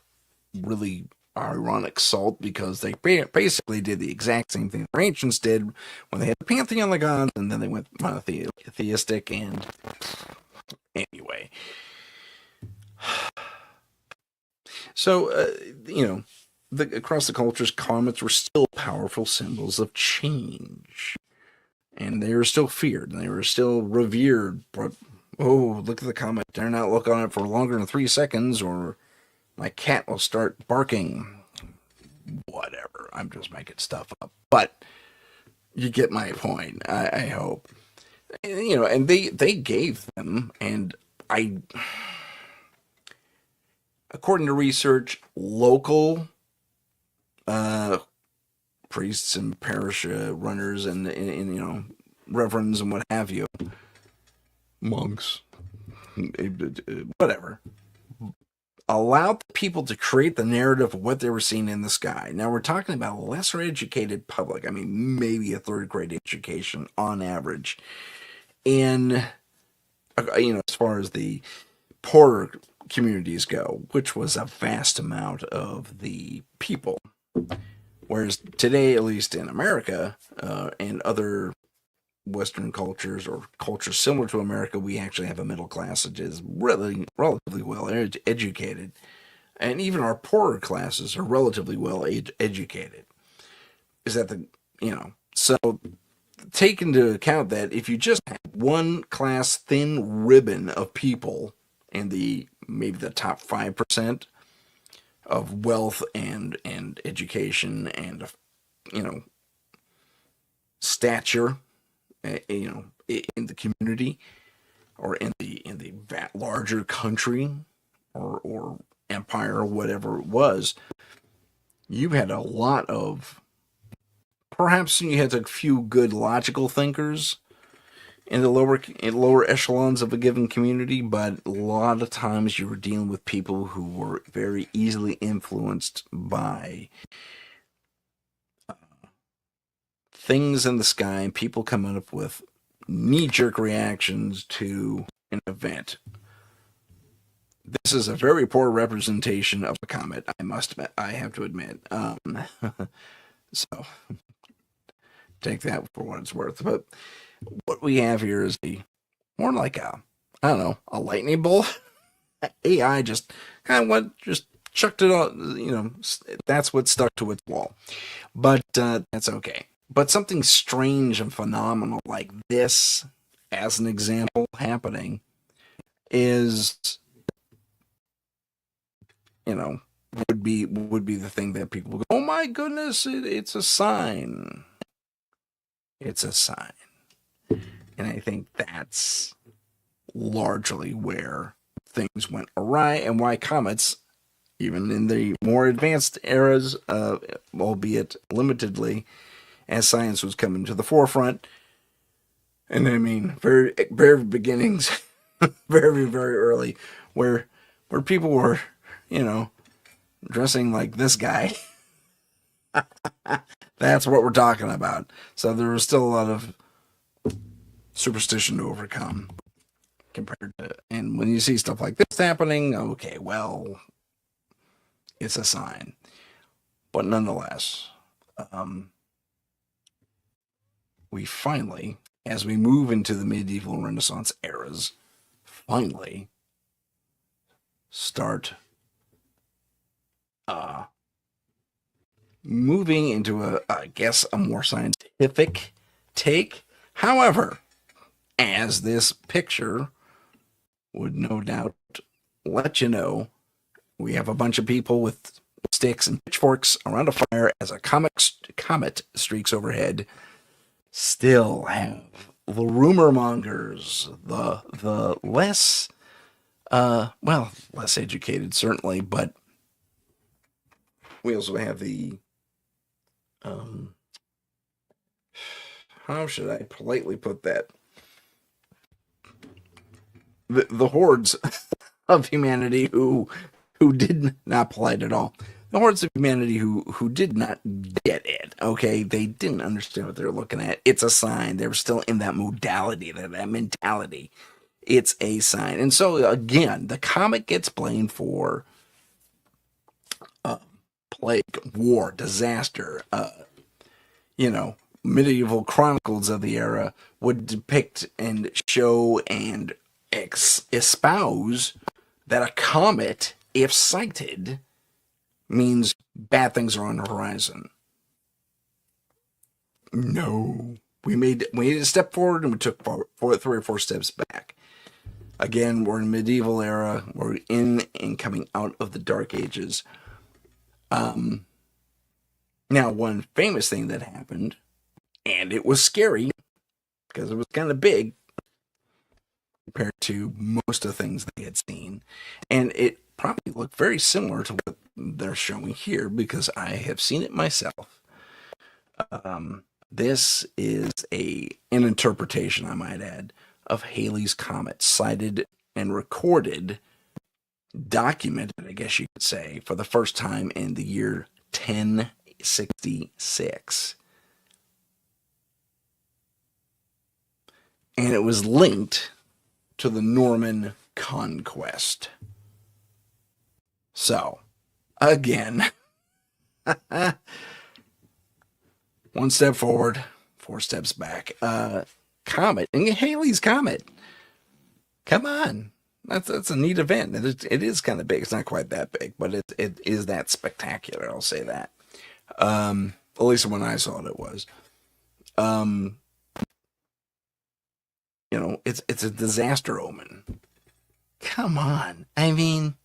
really ironic salt because they basically did the exact same thing the ancients did when they had the pantheon of gods, and then they went monotheistic. And anyway, so across the cultures, comets were still powerful symbols of change, and they were still feared, and they were still revered. But oh, look at the comet! Dare not look on it for longer than 3 seconds, or my cat will start barking. Whatever. I'm just making stuff up. But you get my point, I hope. And they gave them, and according to research, local priests and parish runners and reverends and what have you, monks, whatever, allowed people to create the narrative of what they were seeing in the sky. Now we're talking about a lesser educated public. I mean, maybe a third grade education on average. And as far as the poorer communities go, which was a vast amount of the people. Whereas today, at least in America and other Western cultures or cultures similar to America, we actually have a middle class that is really relatively well educated, and even our poorer classes are relatively well educated. Is that the so take into account that if you just have one class thin ribbon of people in the maybe the top 5% of wealth and education and stature, in the community or in the larger country or empire or whatever it was, you had a lot of, perhaps you had a few good logical thinkers in the lower echelons of a given community, but a lot of times you were dealing with people who were very easily influenced by things in the sky and people coming up with knee-jerk reactions to an event. This is a very poor representation of a comet, I have to admit. So take that for what it's worth. But what we have here is more like a lightning bolt. AI just kind of just chucked it on, that's what stuck to its wall. But that's okay. But something strange and phenomenal like this, as an example, happening is, would be the thing that people go, oh my goodness, it's a sign. It's a sign. And I think that's largely where things went awry and why comets, even in the more advanced eras, albeit limitedly, as science was coming to the forefront, and I mean, very, very beginnings, very, very early, where people were, dressing like this guy. That's what we're talking about. So there was still a lot of superstition to overcome compared to, and when you see stuff like this happening, okay, well, it's a sign. But nonetheless, we finally, as we move into the medieval Renaissance eras, finally start moving into I guess, a more scientific take. However, as this picture would no doubt let you know, we have a bunch of people with sticks and pitchforks around a fire as a comet streaks overhead. Still have the rumor mongers, the less less educated certainly, but we also have the how should I politely put that? The hordes of humanity who did not polite at all. The hordes of humanity who did not get it. Okay, they didn't understand what they're looking at. It's a sign. They were still in that modality, that mentality. It's a sign. And so again, the comet gets blamed for plague, war, disaster. Medieval chronicles of the era would depict and show and espouse that a comet, if sighted, means bad things are on the horizon. No. We made a step forward and we took 3 or 4 steps back. Again, we're in medieval era. We're in and coming out of the Dark Ages. Now, one famous thing that happened, and it was scary because it was kind of big compared to most of the things they had seen, and it probably looked very similar to what they're showing here because I have seen it myself. This is an interpretation, I might add, of Halley's Comet, sighted and recorded, documented, I guess you could say, for the first time in the year 1066. And it was linked to the Norman conquest. So, again, 1 step forward, 4 steps back. comet, and Halley's Comet. Come on. That's a neat event. It is kind of big. It's not quite that big, but it is that spectacular. I'll say that. At least when I saw it was. Um, it's a disaster omen. Come on. I mean,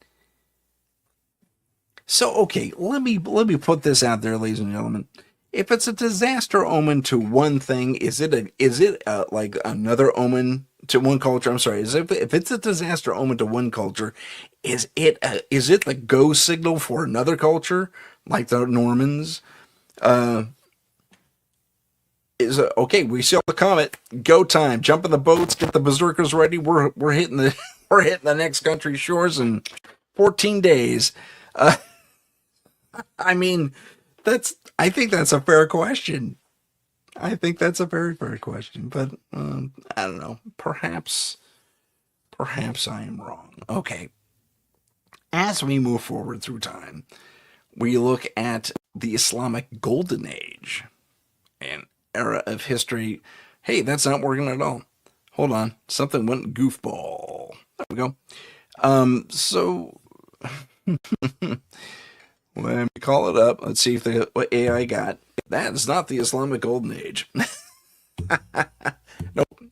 so okay, let me put this out there, ladies and gentlemen. If it's a disaster omen to one thing, is it like another omen to one culture? I'm sorry. If it's a disaster omen to one culture, is it the go signal for another culture, like the Normans? Okay? We see the comet. Go time. Jump in the boats. Get the berserkers ready. We're hitting the we're hitting the next country's shores in 14 days. I mean, I think that's a fair question. I think that's a very fair question, but I don't know. Perhaps I am wrong. Okay. As we move forward through time, we look at the Islamic Golden Age, an era of history. Hey, that's not working at all. Hold on. Something went goofball. There we go. So let me call it up. Let's see what AI got. That is not the Islamic Golden Age.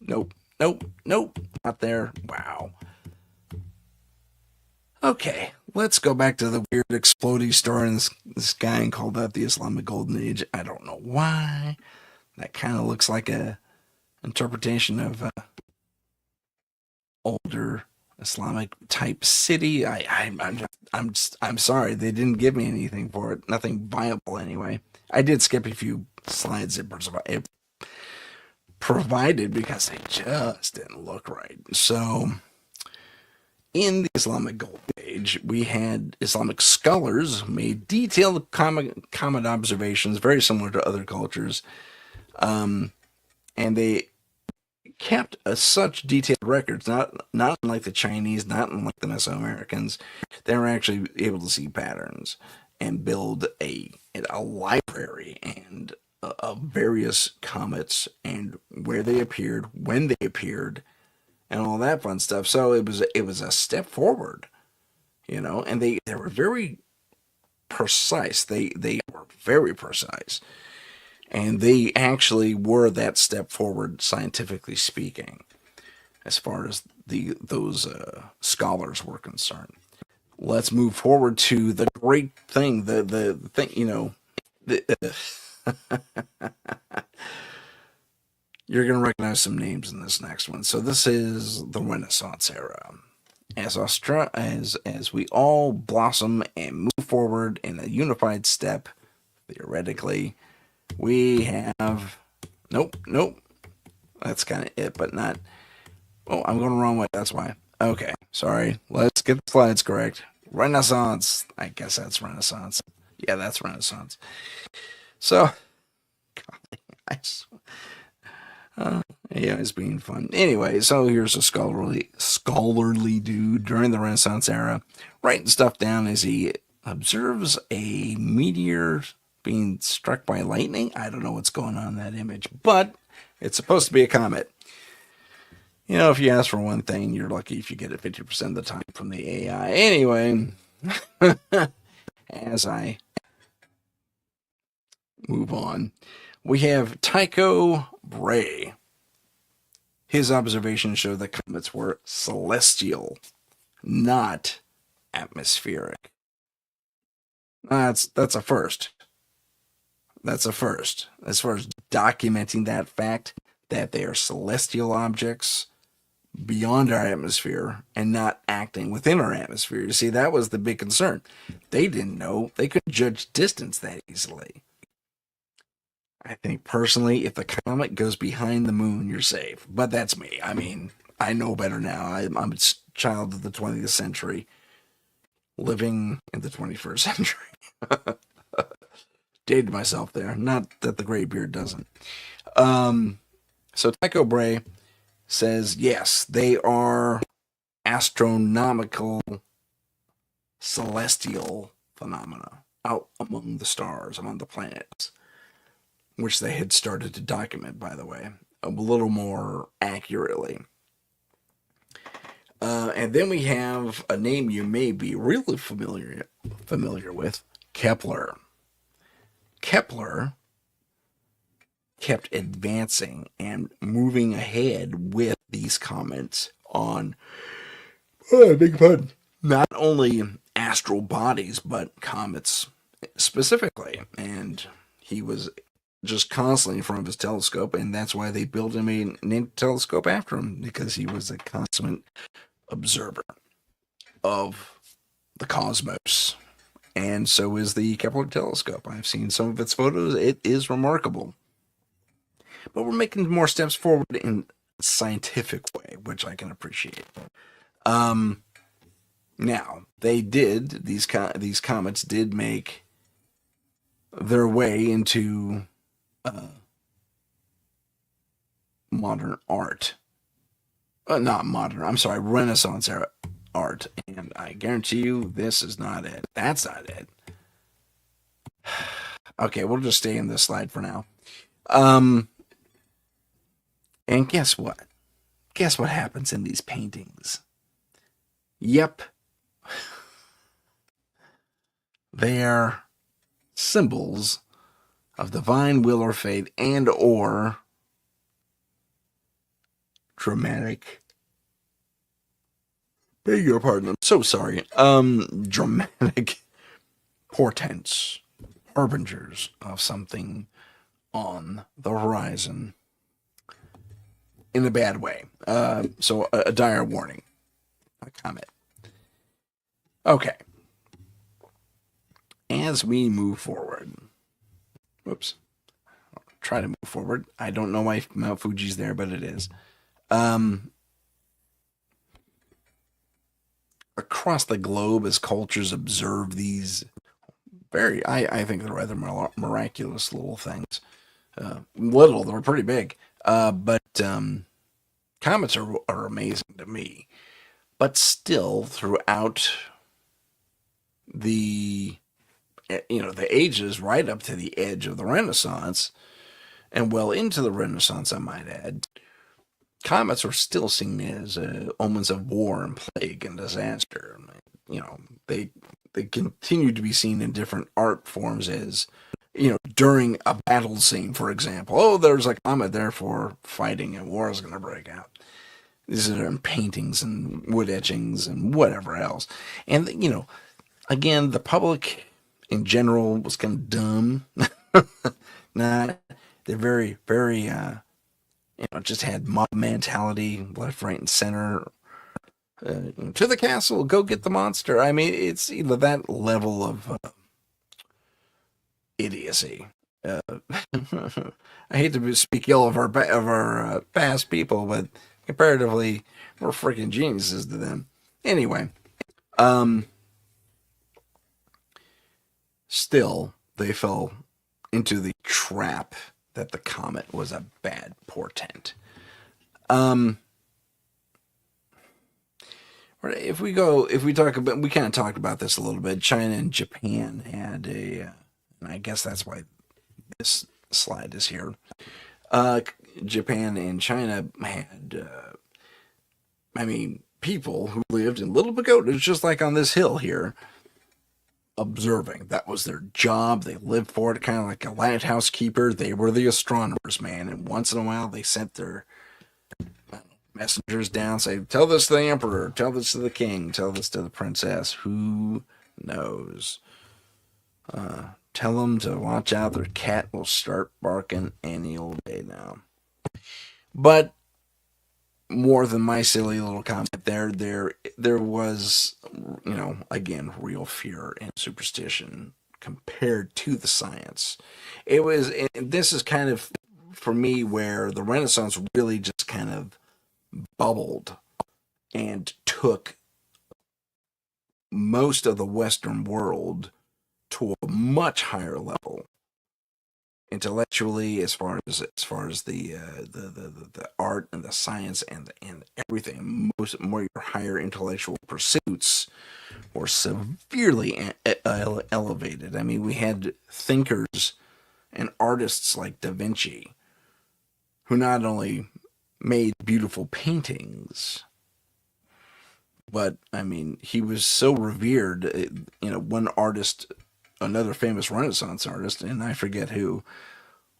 Nope. Not there. Wow. Okay, let's go back to the weird exploding star in the sky and call that the Islamic Golden Age. I don't know why. That kind of looks like a interpretation of older Islamic type city. I'm sorry, they didn't give me anything for it. Nothing viable anyway. I did skip a few slides it provided because they just didn't look right. So, in the Islamic Golden Age, we had Islamic scholars made detailed comet observations, very similar to other cultures, and they kept such detailed records, not unlike the Chinese, not unlike the Mesoamericans. They were actually able to see patterns and build a library and of various comets and where they appeared, when they appeared, and all that fun stuff. So it was a step forward, and they were very precise. They were very precise. And they actually were that step forward, scientifically speaking, as far as those scholars were concerned. Let's move forward to the great thing, the thing, you're going to recognize some names in this next one. So this is the Renaissance era. As we all blossom and move forward in a unified step, theoretically, we have nope. That's kind of it, but not. Oh, I'm going the wrong way. That's why. Okay, sorry. Let's get the slides correct. Renaissance. I guess that's Renaissance. Yeah, that's Renaissance. So, yeah, it's being fun. Anyway, so here's a scholarly dude during the Renaissance era, writing stuff down as he observes a meteor being struck by lightning. I don't know what's going on in that image, but it's supposed to be a comet. If you ask for one thing, you're lucky if you get it 50% of the time from the AI. Anyway, as I move on, we have Tycho Brahe. His observations show that comets were celestial, not atmospheric. That's a first. That's a first. As far as documenting that fact that they are celestial objects beyond our atmosphere and not acting within our atmosphere. You see, that was the big concern. They didn't know. They couldn't judge distance that easily. I think personally, if the comet goes behind the moon, you're safe. But that's me. I mean, I know better now. I'm a child of the 20th century, living in the 21st century. Dated myself there. Not that the gray beard doesn't. So Tycho Brahe says, yes, they are astronomical celestial phenomena out among the stars, among the planets, which they had started to document, by the way. a little more accurately. And then we have a name you may be really familiar with, Kepler. Kepler kept advancing and moving ahead with these comets on, big pardon, not only astral bodies, but comets specifically. And he was just constantly in front of his telescope, and that's why they built him a telescope after him, because he was a consummate observer of the cosmos. And so is the Kepler telescope. I've seen some of its photos. It is remarkable. But we're making more steps forward in a scientific way, which I can appreciate. Now, these comets did make their way into modern art. Not modern, I'm sorry, Renaissance era art. And I guarantee you, this is not it. That's not it. Okay, we'll just stay in this slide for now. And guess what? Guess what happens in these paintings? Yep. They are symbols of divine will or fate and or dramatic, beg your pardon, I'm so sorry, dramatic portents, harbingers of something on the horizon in a bad way. So a dire warning, a comet. Okay. As we move forward, whoops, I'll try to move forward. I don't know why Mount Fuji's there, but it is. Across the globe, as cultures observe these I think they're rather miraculous little things. They're pretty big. But comets are amazing to me. But still, throughout the ages, right up to the edge of the Renaissance, and well into the Renaissance, I might add, comets are still seen as omens of war and plague and disaster. They continue to be seen in different art forms as, during a battle scene, for example. Oh, there's a comet, therefore fighting and war is going to break out. These are in paintings and wood etchings and whatever else. And, again, the public in general was kind of dumb. They're very, very, just had mob mentality, left, right, and center. To the castle, go get the monster. I mean, it's that level of idiocy. I hate to speak ill of our past people, but comparatively, we're freaking geniuses to them. Anyway, still, they fell into the trap that the comet was a bad portent. If we talk about, we kind of talked about this a little bit. China and Japan had and I guess that's why this slide is here. Japan and China had, people who lived in little pagodas, just like on this hill here, observing. That was their job. They lived for it, kind of like a lighthouse keeper. They were the astronomers, man. And once in a while, they sent their messengers down, say, tell this to the emperor, tell this to the king, tell this to the princess. Who knows? Tell them to watch out. Their cat will start barking any old day now. But more than my silly little comment there was, again, real fear and superstition compared to the science. This is kind of, for me, where the Renaissance really just kind of bubbled and took most of the Western world to a much higher level intellectually, as far as the art and the science and everything. More your higher intellectual pursuits were severely elevated. I mean, we had thinkers and artists like Da Vinci, who not only made beautiful paintings, but I mean, he was so revered. One artist, another famous Renaissance artist, and I forget who,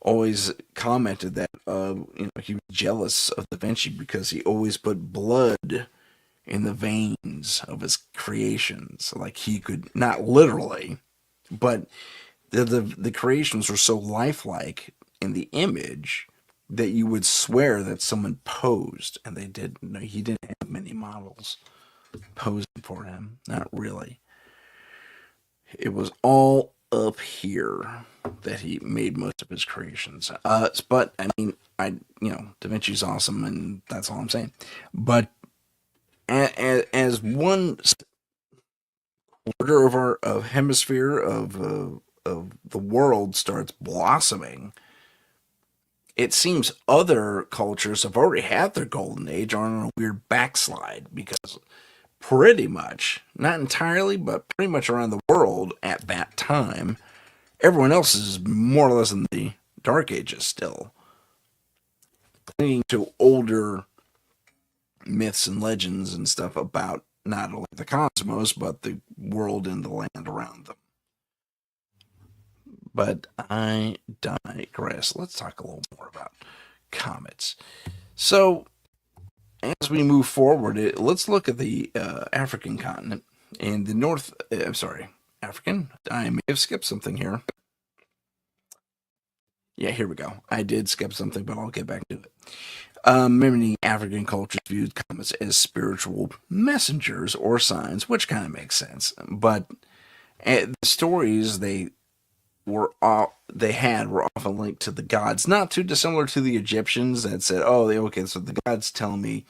always commented that he was jealous of Da Vinci because he always put blood in the veins of his creations. Like he could, not literally, but the creations were so lifelike in the image that you would swear that someone posed, and they didn't. No, he didn't have many models posing for him. Not really. It was all up here that he made most of his creations. But I mean, Da Vinci's awesome, and that's all I'm saying. But as one quarter of our hemisphere of the world starts blossoming, it seems other cultures have already had their golden age, are on a weird backslide because pretty much, not entirely, but pretty much around the world at that time, everyone else is more or less in the Dark Ages still, clinging to older myths and legends and stuff about not only the cosmos, but the world and the land around them. But I digress. Let's talk a little more about comets. So, as we move forward, let's look at the African continent and the North. I'm sorry, African. I may have skipped something here. Yeah, here we go. I did skip something, but I'll get back to it. Many African cultures viewed comets as spiritual messengers or signs, which kind of makes sense. But the stories were often linked to the gods, not too dissimilar to the Egyptians that said, "Oh, okay, so the gods tell me,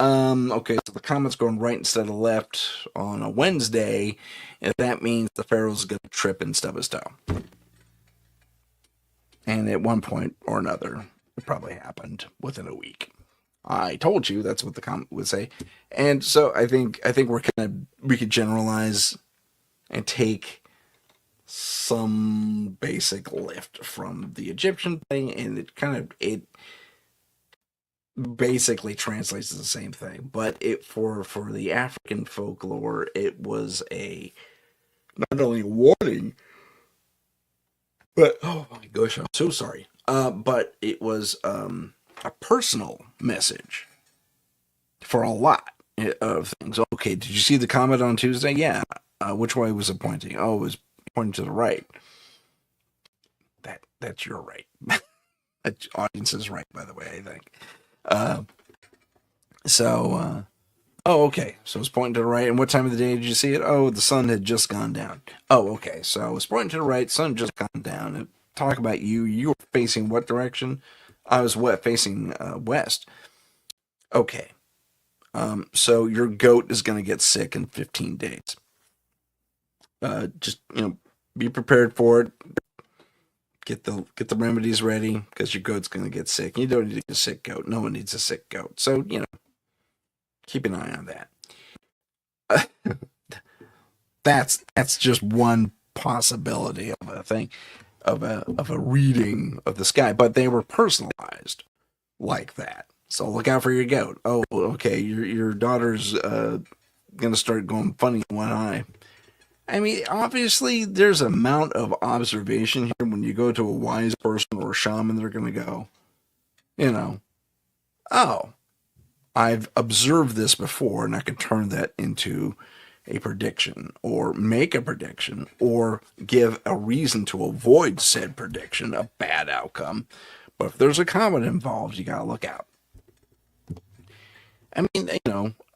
okay, so the comet's going right instead of left on a Wednesday, and that means the pharaoh's going to trip and stub his toe." And at one point or another, it probably happened within a week. I told you that's what the comet would say, and so I think we could generalize and take some basic lift from the Egyptian thing, and it basically translates to the same thing. But for the African folklore, it was not only a warning, but oh my gosh, I'm so sorry. But it was a personal message for a lot of things. Okay, did you see the comet on Tuesday? Yeah. Which way was it pointing? Oh, it was pointing to the right. That's your right. That audience is right, by the way, I think. Oh, okay. So it's pointing to the right. And what time of the day did you see it? Oh, the sun had just gone down. Oh, okay. So it's pointing to the right. Sun had just gone down. And talk about you. You were facing what direction? I was facing west. Okay. So your goat is going to get sick in 15 days. Just be prepared for it. Get the remedies ready because your goat's going to get sick. You don't need a sick goat. No one needs a sick goat. So keep an eye on that. That's just one possibility of a thing, of a reading of the sky. But they were personalized like that. So look out for your goat. Oh, okay, your daughter's gonna start going funny in one eye. I mean, obviously, there's an amount of observation here. When you go to a wise person or a shaman, they're going to go, oh, I've observed this before, and I can turn that into a prediction, or make a prediction, or give a reason to avoid said prediction, a bad outcome. But if there's a comet involved, you got to look out. I mean,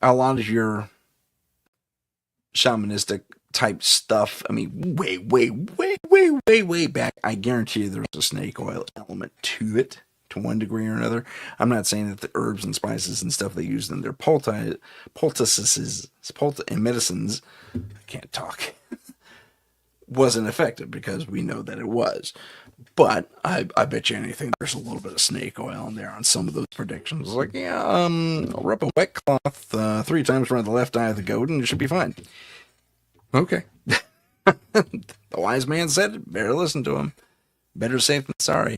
a lot of your shamanistic type stuff. I mean, way back. I guarantee you there's a snake oil element to it to one degree or another. I'm not saying that the herbs and spices and stuff they used in their poultices and medicines, I can't talk, wasn't effective, because we know that it was. But I bet you anything there's a little bit of snake oil in there on some of those predictions. Like, I'll rub a wet cloth 3 times around the left eye of the goat and it should be fine. Okay. The wise man said it. Better listen to him. Better safe than sorry.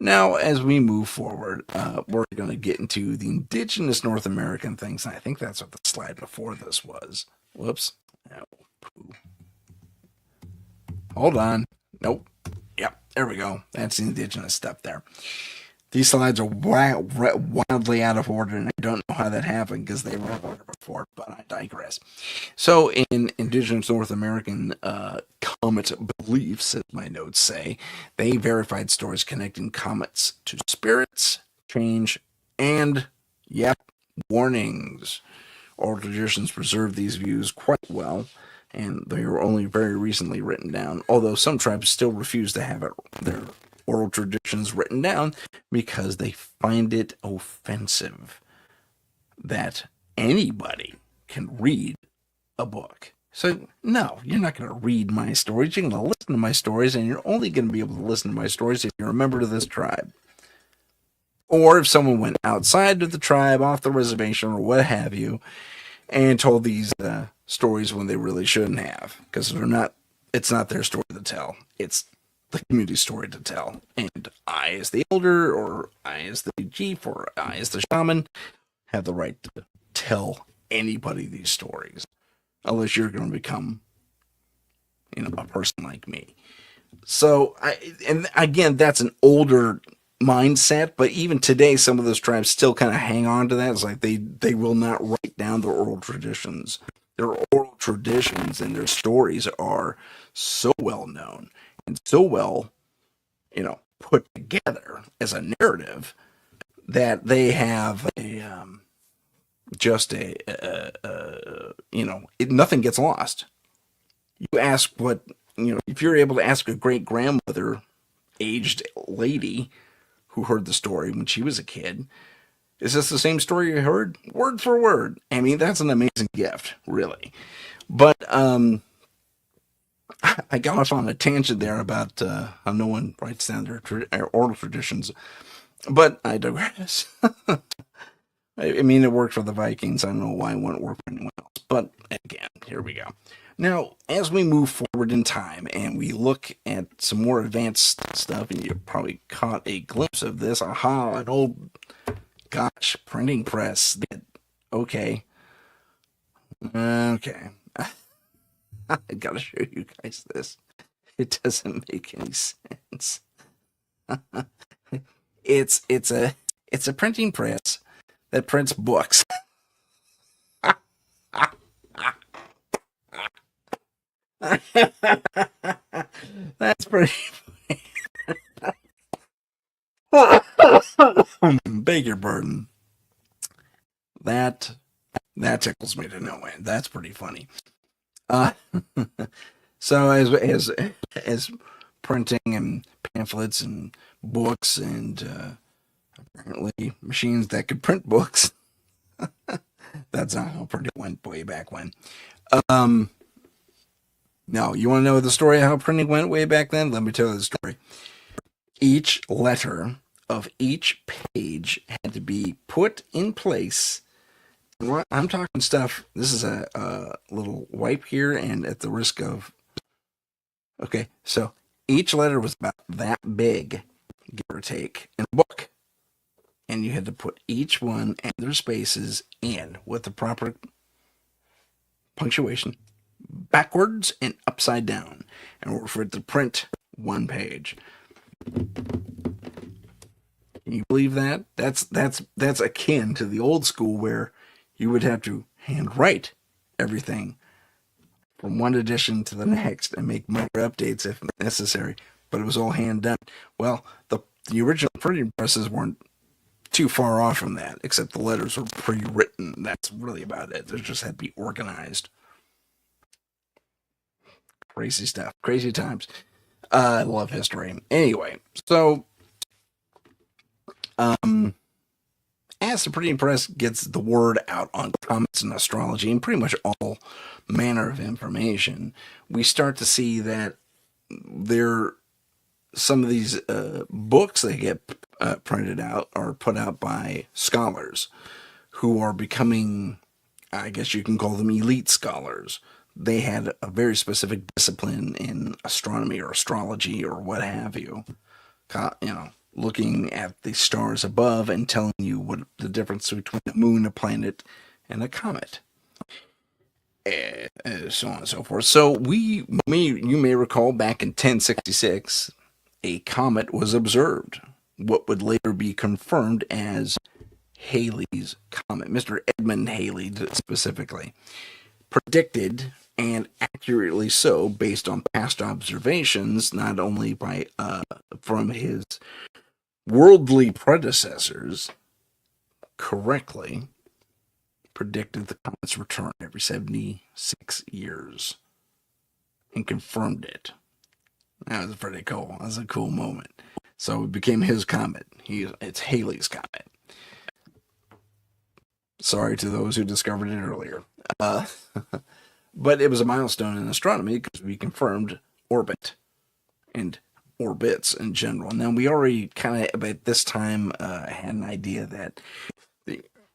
Now, as we move forward, we're going to get into the indigenous North American things. And I think that's what the slide before this was. Whoops. Oh, hold on. Nope. Yep. There we go. That's the indigenous stuff there. These slides are wildly out of order, and I don't know how that happened because they were in order before, but I digress. So, in indigenous North American comet beliefs, as my notes say, they verified stories connecting comets to spirits, change, and, yep, warnings. Oral traditions preserve these views quite well, and they were only very recently written down, although some tribes still refuse to have their oral traditions written down because they find it offensive that anybody can read a book. So, no, you're not going to read my stories. You're going to listen to my stories, and you're only going to be able to listen to my stories if you're a member of this tribe. Or if someone went outside of the tribe, off the reservation, or what have you, and told these stories when they really shouldn't have, because it's not their story to tell. It's the community story to tell. And I, as the elder, or I, as the chief, or I, as the shaman, have the right to tell anybody these stories, unless you're going to become, a person like me. So, and again, that's an older mindset, but even today, some of those tribes still kind of hang on to that. It's like they will not write down their oral traditions. Their oral traditions and their stories are so well known and so well, put together as a narrative that they have nothing gets lost. You ask if you're able to ask a great grandmother, aged lady, who heard the story when she was a kid, is this the same story you heard? Word for word. I mean, that's an amazing gift, really. But I got off on a tangent there about how no one writes down their oral traditions. But I digress. I mean, it worked for the Vikings. I don't know why it wouldn't work for anyone else. But again, here we go. Now, as we move forward in time and we look at some more advanced stuff, and you probably caught a glimpse of this. Aha, an old, printing press. Okay. Okay. I gotta show you guys this. It doesn't make any sense. It's a printing press that prints books. That's pretty funny. Beg your pardon. That tickles me to no end. That's pretty funny. So as printing and pamphlets and books and apparently machines that could print books. That's not how printing went way back when. Now, you want to know the story of how printing went way back then? Let me tell you the story. Each letter of each page had to be put in place. I'm talking stuff. This is a little wipe here, and at the risk of... Okay, so each letter was about that big, give or take, in a book. And you had to put each one and their spaces in with the proper punctuation, backwards and upside down, in order for it to print one page. Can you believe that? That's akin to the old school where you would have to handwrite everything from one edition to the next and make minor updates if necessary, but it was all hand done. Well, the original printing presses weren't too far off from that, except the letters were pre-written. That's really about it. They just had to be organized. Crazy stuff. Crazy times. I love history. Anyway, so as the printing press gets the word out on comets and astrology and pretty much all manner of information, we start to see that some of these books that get printed out are put out by scholars who are becoming, I guess you can call them elite scholars. They had a very specific discipline in astronomy or astrology or what have you. looking at the stars above and telling you what the difference between a moon, a planet, and a comet, and so on and so forth. So you may recall back in 1066, a comet was observed, what would later be confirmed as Halley's Comet. Mr. Edmund Halley specifically predicted, and accurately so, based on past observations, not only by from his worldly predecessors, correctly predicted the comet's return every 76 years and confirmed it. That was pretty cool. That was a cool moment. So it became his comet. It's Halley's Comet. Sorry to those who discovered it earlier. But it was a milestone in astronomy because we confirmed orbit and orbits in general. Now, we already kind of, at this time, had an idea that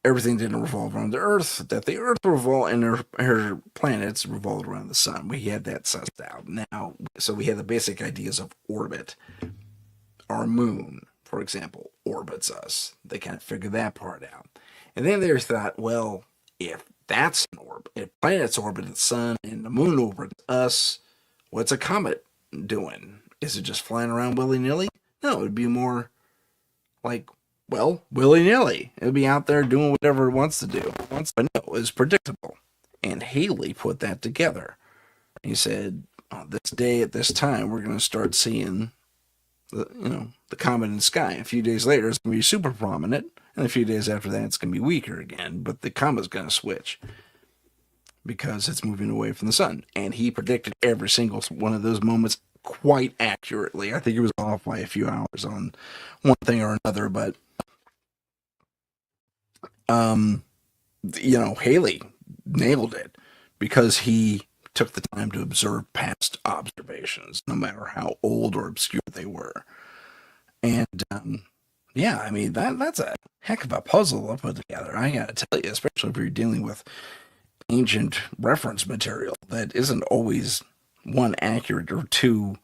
everything didn't revolve around the Earth, that the Earth revolved and her planets revolved around the sun. We had that sussed out. Now, so we had the basic ideas of orbit. Our moon, for example, orbits us. They kind of figured that part out. And then they thought, well, if that's an orbit, if planets orbit the sun and the moon orbits us, what's a comet doing? Is it just flying around willy-nilly? No, it'd be more like, well, willy-nilly. It'd be out there doing whatever it wants to do. But no, it was predictable. And Halley put that together. He said, on this day at this time, we're going to start seeing the comet in the sky. A few days later, it's going to be super prominent. And a few days after that, it's going to be weaker again. But the comet's going to switch because it's moving away from the sun. And he predicted every single one of those moments quite accurately. I think he was off by a few hours on one thing or another. But, Halley nailed it because he took the time to observe past observations, no matter how old or obscure they were. And, that's a heck of a puzzle to put together. I gotta tell you, especially if you're dealing with ancient reference material that isn't always, one, accurate, or two,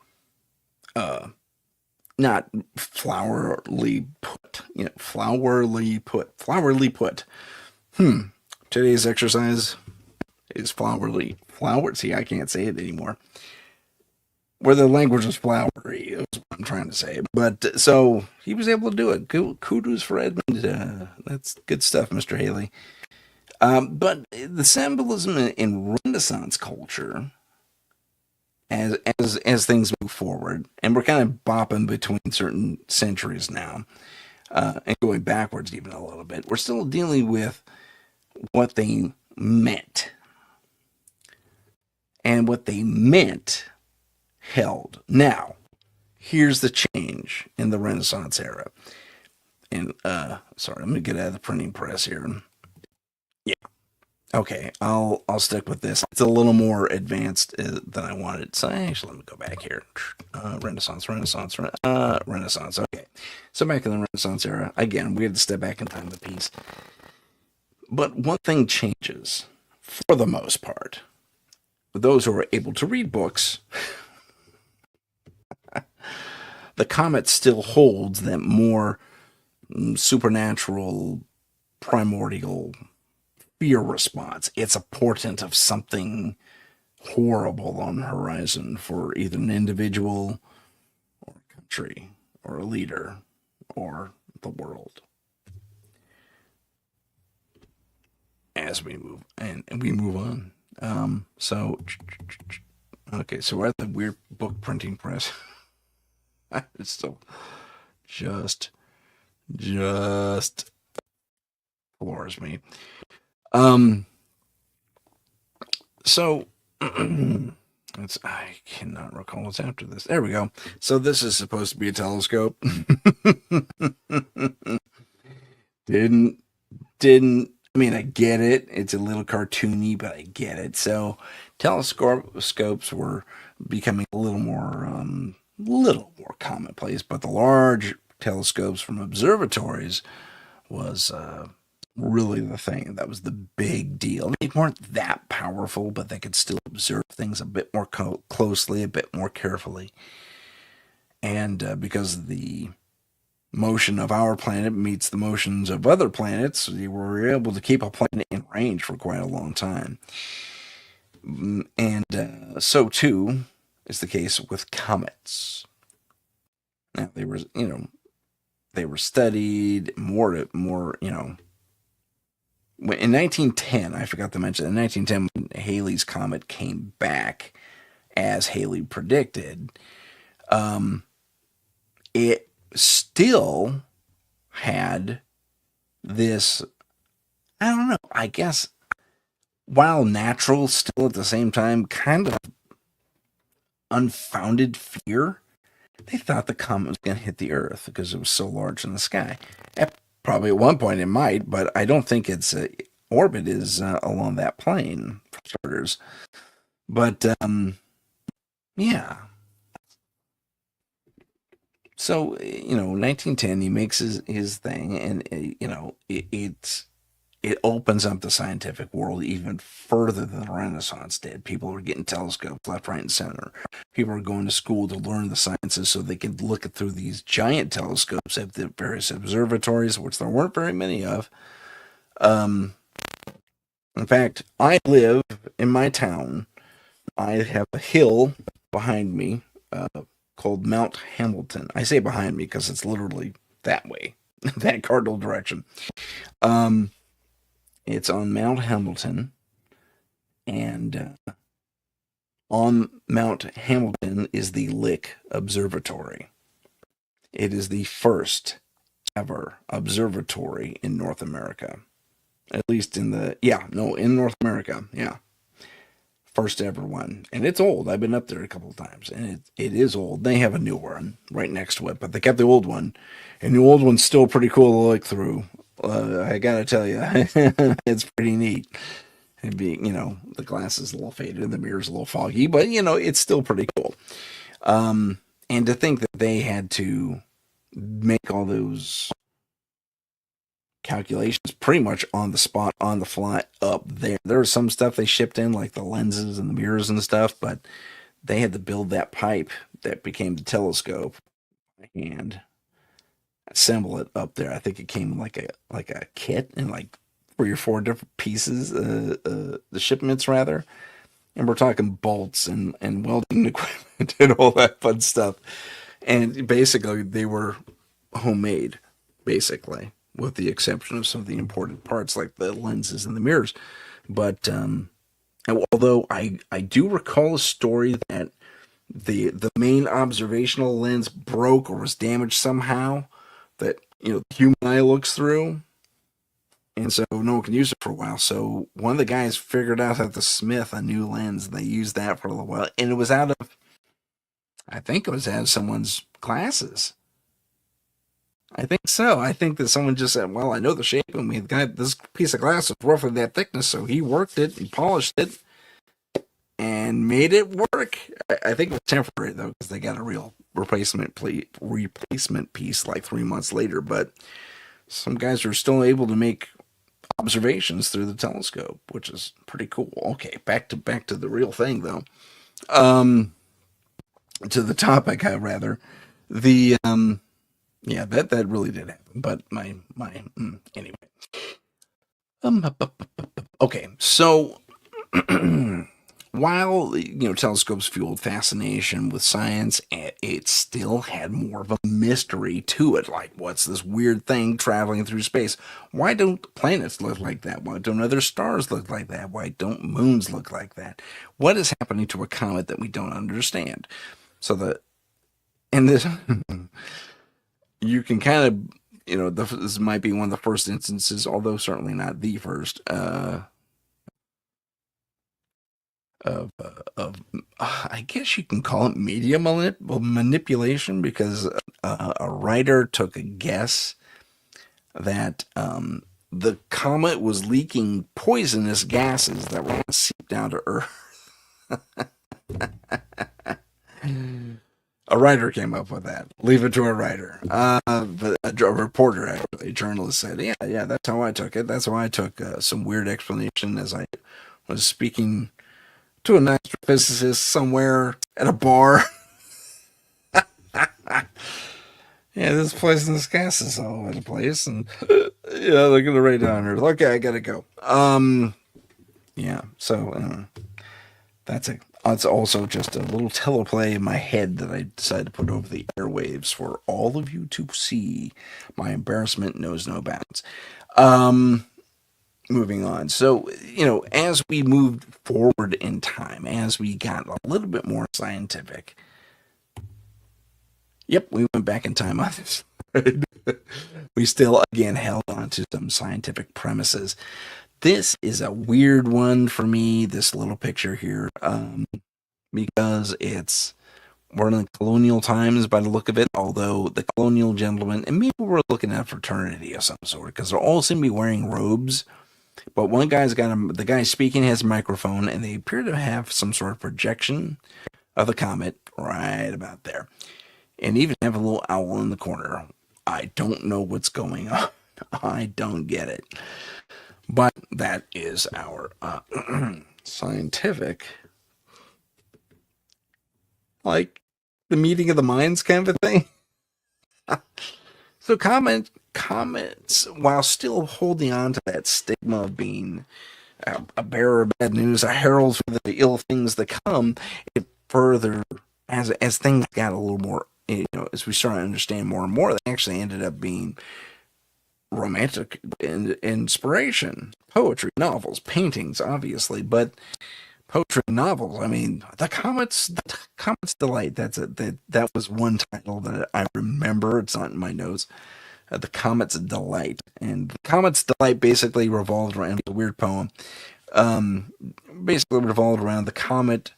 not flowerly put. Flowerly put. Today's exercise is flowerly. See, I can't say it anymore. Where the language is flowery is what I'm trying to say. But so he was able to do it. Kudos for Edmund. That's good stuff, Mr. Halley. But the symbolism in Renaissance culture, as things move forward, and we're kind of bopping between certain centuries now, and going backwards even a little bit, we're still dealing with what they meant. And what they meant held. Now, here's the change in the Renaissance era. And, sorry, let me get out of the printing press here. Yeah. Okay, I'll stick with this. It's a little more advanced than I wanted. So actually, let me go back here. Renaissance. Okay. So back in the Renaissance era, again, we had to step back in time a piece. But one thing changes, for the most part. Those who are able to read books, the comet still holds that more supernatural, primordial fear response. It's a portent of something horrible on the horizon for either an individual or a country or a leader or the world. As we move and we move on. Okay, so we're at the weird book printing press. It's still just floors me. So I cannot recall what's after this. There we go. So this is supposed to be a telescope. Didn't I mean, I get it. It's a little cartoony, but I get it. So telescopes were becoming a little more commonplace, but the large telescopes from observatories was really the thing. That was the big deal. They weren't that powerful, but they could still observe things a bit more closely, a bit more carefully. And because of the motion of our planet meets the motions of other planets, we were able to keep a planet in range for quite a long time. And so too is the case with comets. Now they were studied more. In 1910, I forgot to mention, in 1910, when Halley's comet came back as Halley predicted, it still had this, I don't know, I guess, while natural, still at the same time, kind of unfounded fear. They thought the comet was going to hit the Earth because it was so large in the sky. Probably at one point it might, but I don't think its orbit is along that plane, for starters. But, yeah. So, 1910, he makes his thing, and, it opens up the scientific world even further than the Renaissance did. People were getting telescopes left, right, and center. People were going to school to learn the sciences so they could look through these giant telescopes at the various observatories, which there weren't very many of. In fact, I live in my town. I have a hill behind me called Mount Hamilton. I say behind me because it's literally that way, that cardinal direction. It's on Mount Hamilton, and on Mount Hamilton is the Lick Observatory. It is the first ever observatory in North America. At least in North America, yeah. First ever one. And it's old. I've been up there a couple of times, and it is old. They have a new one right next to it, but they kept the old one, and the old one's still pretty cool to look through. I gotta tell you, it's pretty neat. It'd be, the glass is a little faded, the mirror's a little foggy, but it's still pretty cool. And to think that they had to make all those calculations pretty much on the spot, on the fly, up there. There was some stuff they shipped in, like the lenses and the mirrors and stuff, but they had to build that pipe that became the telescope by hand, assemble it up there. I think it came like a kit and like 3 or 4 different pieces, the shipments rather. And we're talking bolts and welding equipment and all that fun stuff. And basically they were homemade, basically, with the exception of some of the important parts like the lenses and the mirrors. But although I do recall a story that the main observational lens broke or was damaged somehow, that the human eye looks through, and so no one can use it for a while. So one of the guys figured out how to smith a new lens, and they used that for a little while, and I think it was out of someone's glasses. I think so. I think that someone just said, "Well, I know the shape, and we got this piece of glass is roughly that thickness," so he worked it, he polished it, and made it work. I think it was temporary though, because they got a real replacement piece like 3 months later. But some guys are still able to make observations through the telescope, which is pretty cool. Okay, back to the real thing though. To the topic, rather. The yeah, that really did happen. But anyway. Okay, so while telescopes fueled fascination with science, it still had more of a mystery to it. Like, what's this weird thing traveling through space? Why don't planets look like that? Why don't other stars look like that? Why don't moons look like that? What is happening to a comet that we don't understand? So this you can kind of this might be one of the first instances, although certainly not the first, of I guess you can call it media manipulation, because a writer took a guess that the comet was leaking poisonous gases that were going to seep down to Earth. A writer came up with that. Leave it to a writer. But a reporter, actually, a journalist, said, yeah, that's how I took it. That's how I took some weird explanation as I was speaking to an astrophysicist somewhere at a bar. Yeah, this poisonous gas is all over the place, and yeah, they're gonna rain on Earth. Okay, I gotta go. Yeah. So that's also just a little teleplay in my head that I decided to put over the airwaves for all of you to see. My embarrassment knows no bounds. Um, Moving on. So, as we moved forward in time, as we got a little bit more scientific, yep, we went back in time on this. We still, again, held on to some scientific premises. This is a weird one for me, this little picture here, because we're in the colonial times by the look of it, although the colonial gentlemen, and maybe we're looking at a fraternity of some sort, because they're all seem to be wearing robes. But one guy's the guy speaking has a microphone, and they appear to have some sort of projection of the comet right about there. And even have a little owl in the corner. I don't know what's going on. I don't get it. But that is our scientific, like the meeting of the minds kind of a thing. So comets, while still holding on to that stigma of being a bearer of bad news, a herald for the ill things that come, it further, as things got a little more, as we started to understand more and more, they actually ended up being romantic inspiration, poetry, novels, paintings, obviously, but poetry, novels. I mean, the Comet's Delight. That was one title that I remember. It's not in my notes. The Comet's Delight, and the Comet's Delight basically revolved around a weird poem. Basically revolved around the comet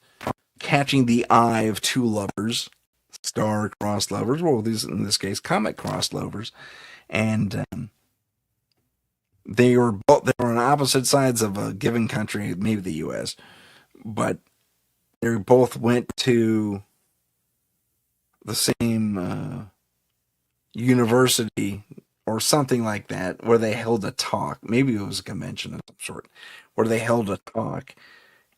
catching the eye of two lovers, star-crossed lovers. Well, these in this case, comet-crossed lovers, and they were on opposite sides of a given country, maybe the U.S., but they both went to the same university or something like that, where they held a talk. Maybe it was a convention of some sort, where they held a talk,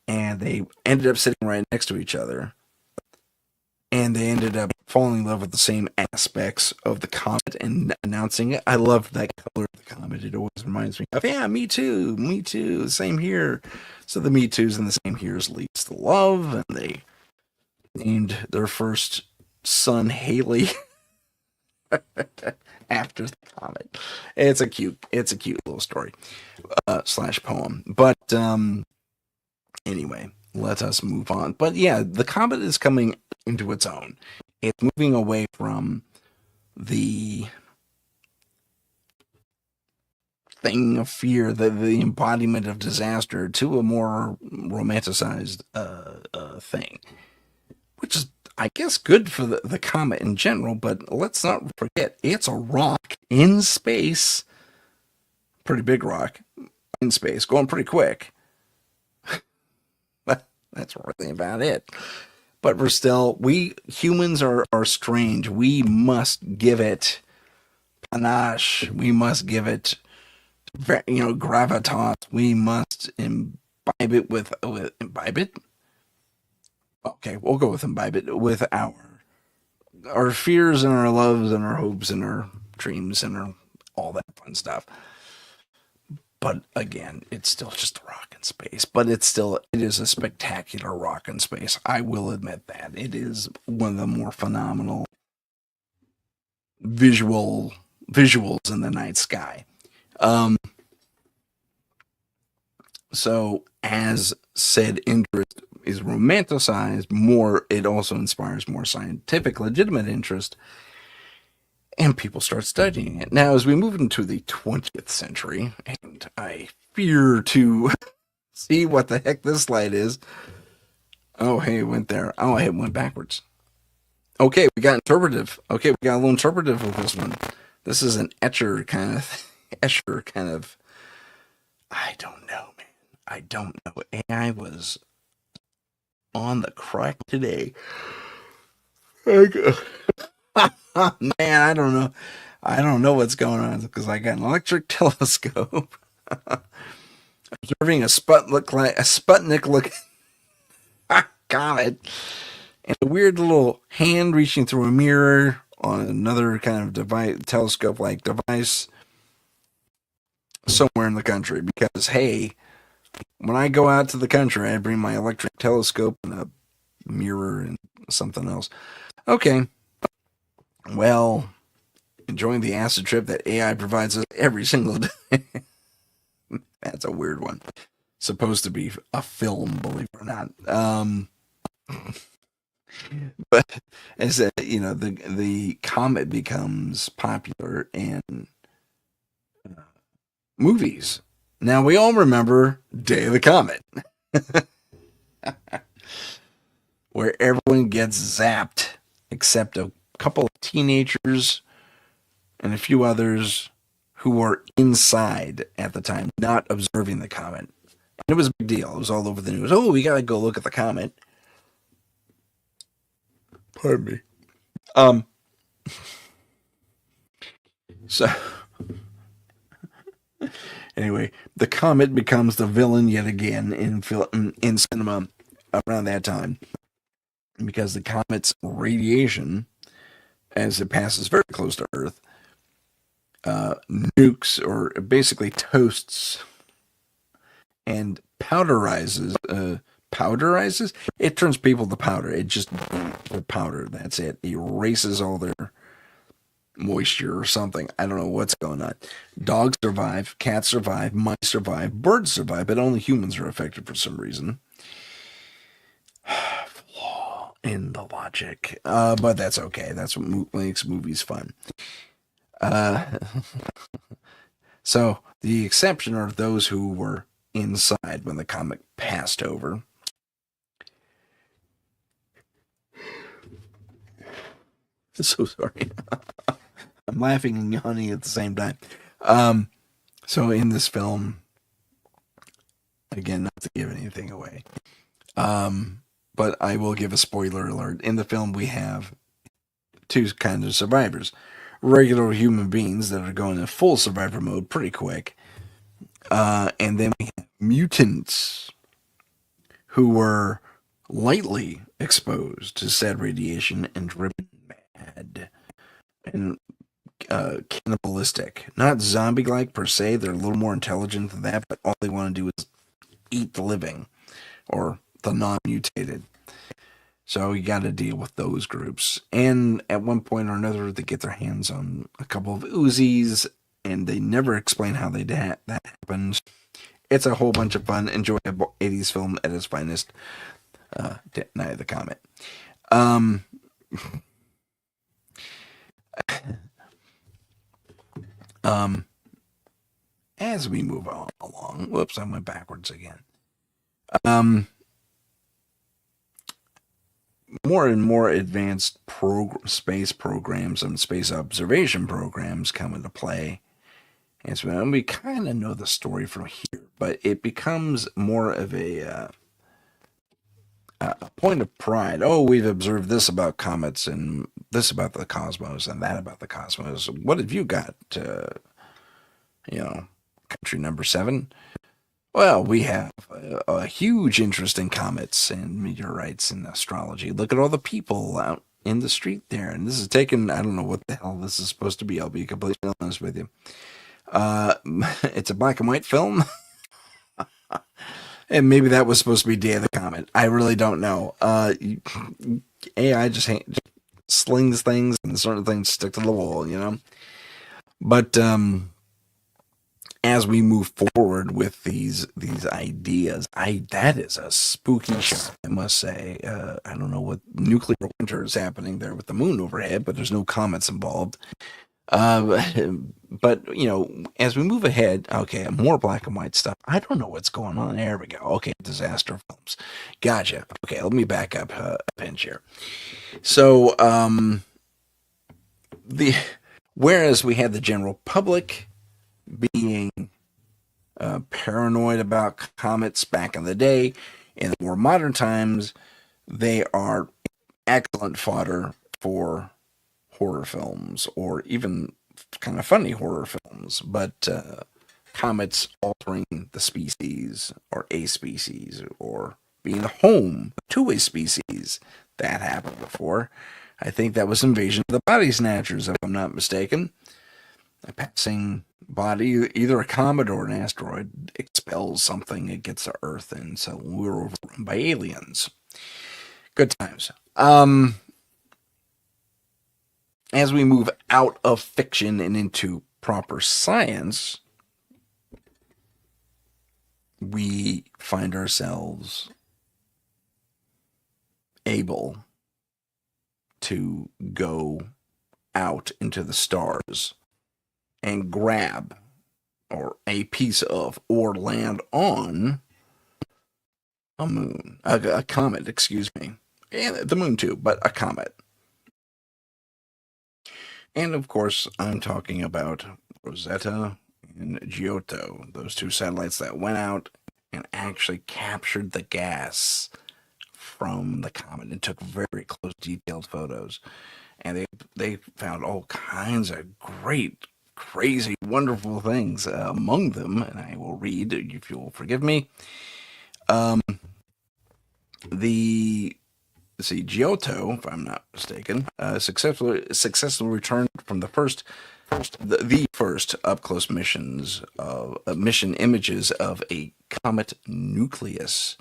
and they ended up sitting right next to each other, and they ended up falling in love with the same aspects of the comet and announcing it. I love that color of the comet. It always reminds me of, yeah, me too, same here. So the me too's and the same here's leads to love, and they named their first son Haley after the comet. It's a cute little story slash poem. But anyway, let us move on. But yeah, the comet is coming into its own. It's moving away from the thing of fear, the embodiment of disaster, to a more romanticized thing, which is, I guess, good for the comet in general. But let's not forget, it's a rock in space, pretty big rock in space, going pretty quick. That's really about it. But we humans are strange. We must give it panache. We must give it, gravitas. We must imbibe it with imbibe it. Okay, we'll go with imbibe it with our fears and our loves and our hopes and our dreams and all that fun stuff. But again, it's still just a rock in space. But it is a spectacular rock in space. I will admit that. It is one of the more phenomenal visuals in the night sky. So as said interest is romanticized more, it also inspires more scientific, legitimate interest, and people start studying it. Now, as we move into the 20th century, and I fear to see what the heck this slide is. Oh, hey, it went there. Oh, it went backwards. Okay, we got interpretive. Okay, we got a little interpretive with this one. This is an Escher kind of. I don't know, man. I don't know. AI was on the crack today. Man, I don't know. I don't know what's going on because I got an electric telescope observing a Sputnik looking comet, and a weird little hand reaching through a mirror on another kind of device, telescope-like device somewhere in the country. Because, hey, when I go out to the country, I bring my electric telescope and a mirror and something else. Okay, well, enjoying the acid trip that AI provides us every single day. That's a weird one. Supposed to be a film, believe it or not. But as the comet becomes popular in movies. Now we all remember Day of the Comet, where everyone gets zapped except a couple of teenagers and a few others who were inside at the time, not observing the comet. And it was a big deal. It was all over the news. Oh, we gotta go look at the comet. Pardon me. So anyway, the comet becomes the villain yet again in cinema around that time, because the comet's radiation, as it passes very close to Earth, nukes or basically toasts and powderizes. Powderizes? It turns people to powder. It just powder. That's it. Erases all their moisture or something. I don't know what's going on. Dogs survive, cats survive, mice survive, birds survive, but only humans are affected for some reason. Flaw in the logic. But that's okay. That's what makes movies fun. So the exception are those who were inside when the comet passed over. So sorry. I'm laughing and yawning at the same time. So in this film, again, not to give anything away, but I will give a spoiler alert. In the film, we have two kinds of survivors. Regular human beings that are going in full survivor mode pretty quick. And then we have mutants who were lightly exposed to said radiation and driven mad and cannibalistic. Not zombie-like per se. They're a little more intelligent than that, but all they want to do is eat the living or the non-mutated. So you got to deal with those groups. And at one point or another, they get their hands on a couple of Uzis, and they never explain how that happens. It's a whole bunch of fun, enjoyable 80s film at its finest. Night of the Comet. As we move along, whoops, I went backwards again. More and more advanced space programs and space observation programs come into play. And so we kind of know the story from here, but it becomes more of a point of pride. Oh, we've observed this about comets and this about the cosmos and that about the cosmos. What have you got? Country number 7. Well, we have a huge interest in comets and meteorites and astrology. Look at all the people out in the street there. And this is taken, I don't know what the hell this is supposed to be. I'll be completely honest with you. It's a black and white film. And maybe that was supposed to be Day of the Comet. I really don't know. AI just slings things and certain things stick to the wall, But as we move forward with these ideas, that is a spooky show, I must say. I don't know what nuclear winter is happening there with the moon overhead, but there's no comets involved. But as we move ahead, okay, more black and white stuff. I don't know what's going on. There we go. Okay, disaster films. Gotcha. Okay, let me back up a pinch here. So, whereas we had the general public being paranoid about comets back in the day, in the more modern times, they are excellent fodder for horror films, or even kind of funny horror films, but comets altering the species, or a species, or being home to a species. That happened before. I think that was Invasion of the Body Snatchers, if I'm not mistaken. A passing body, either a comet or an asteroid, expels something against the Earth, and so we were overrun by aliens. Good times. As we move out of fiction and into proper science, we find ourselves able to go out into the stars and grab or a piece of or land on a moon, a comet, excuse me. And the moon too, but a comet. And of course, I'm talking about Rosetta and Giotto, those two satellites that went out and actually captured the gas from the comet and took very close, detailed photos. And they found all kinds of great, crazy, wonderful things. Among them, and I will read if you'll forgive me. Giotto, if I'm not mistaken, successfully returned from the first up close missions of mission images of a comet nucleus,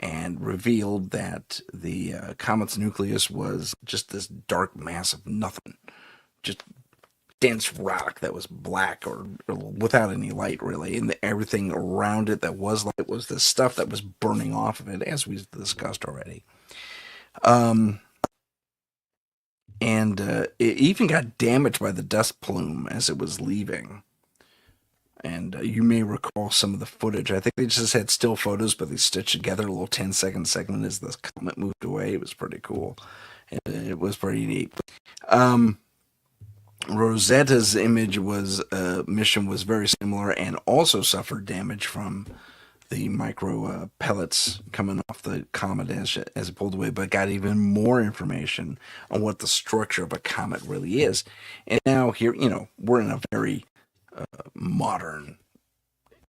and revealed that the comet's nucleus was just this dark mass of nothing, just dense rock that was black or without any light really, and everything around it that was light was the stuff that was burning off of it, as we discussed already. And it even got damaged by the dust plume as it was leaving. And you may recall some of the footage. I think they just had still photos, but they stitched together a little 10-second segment as the comet moved away. It was pretty cool. It was pretty neat. Rosetta's mission was very similar and also suffered damage from the micro pellets coming off the comet as it pulled away, but got even more information on what the structure of a comet really is. And now here, we're in a very modern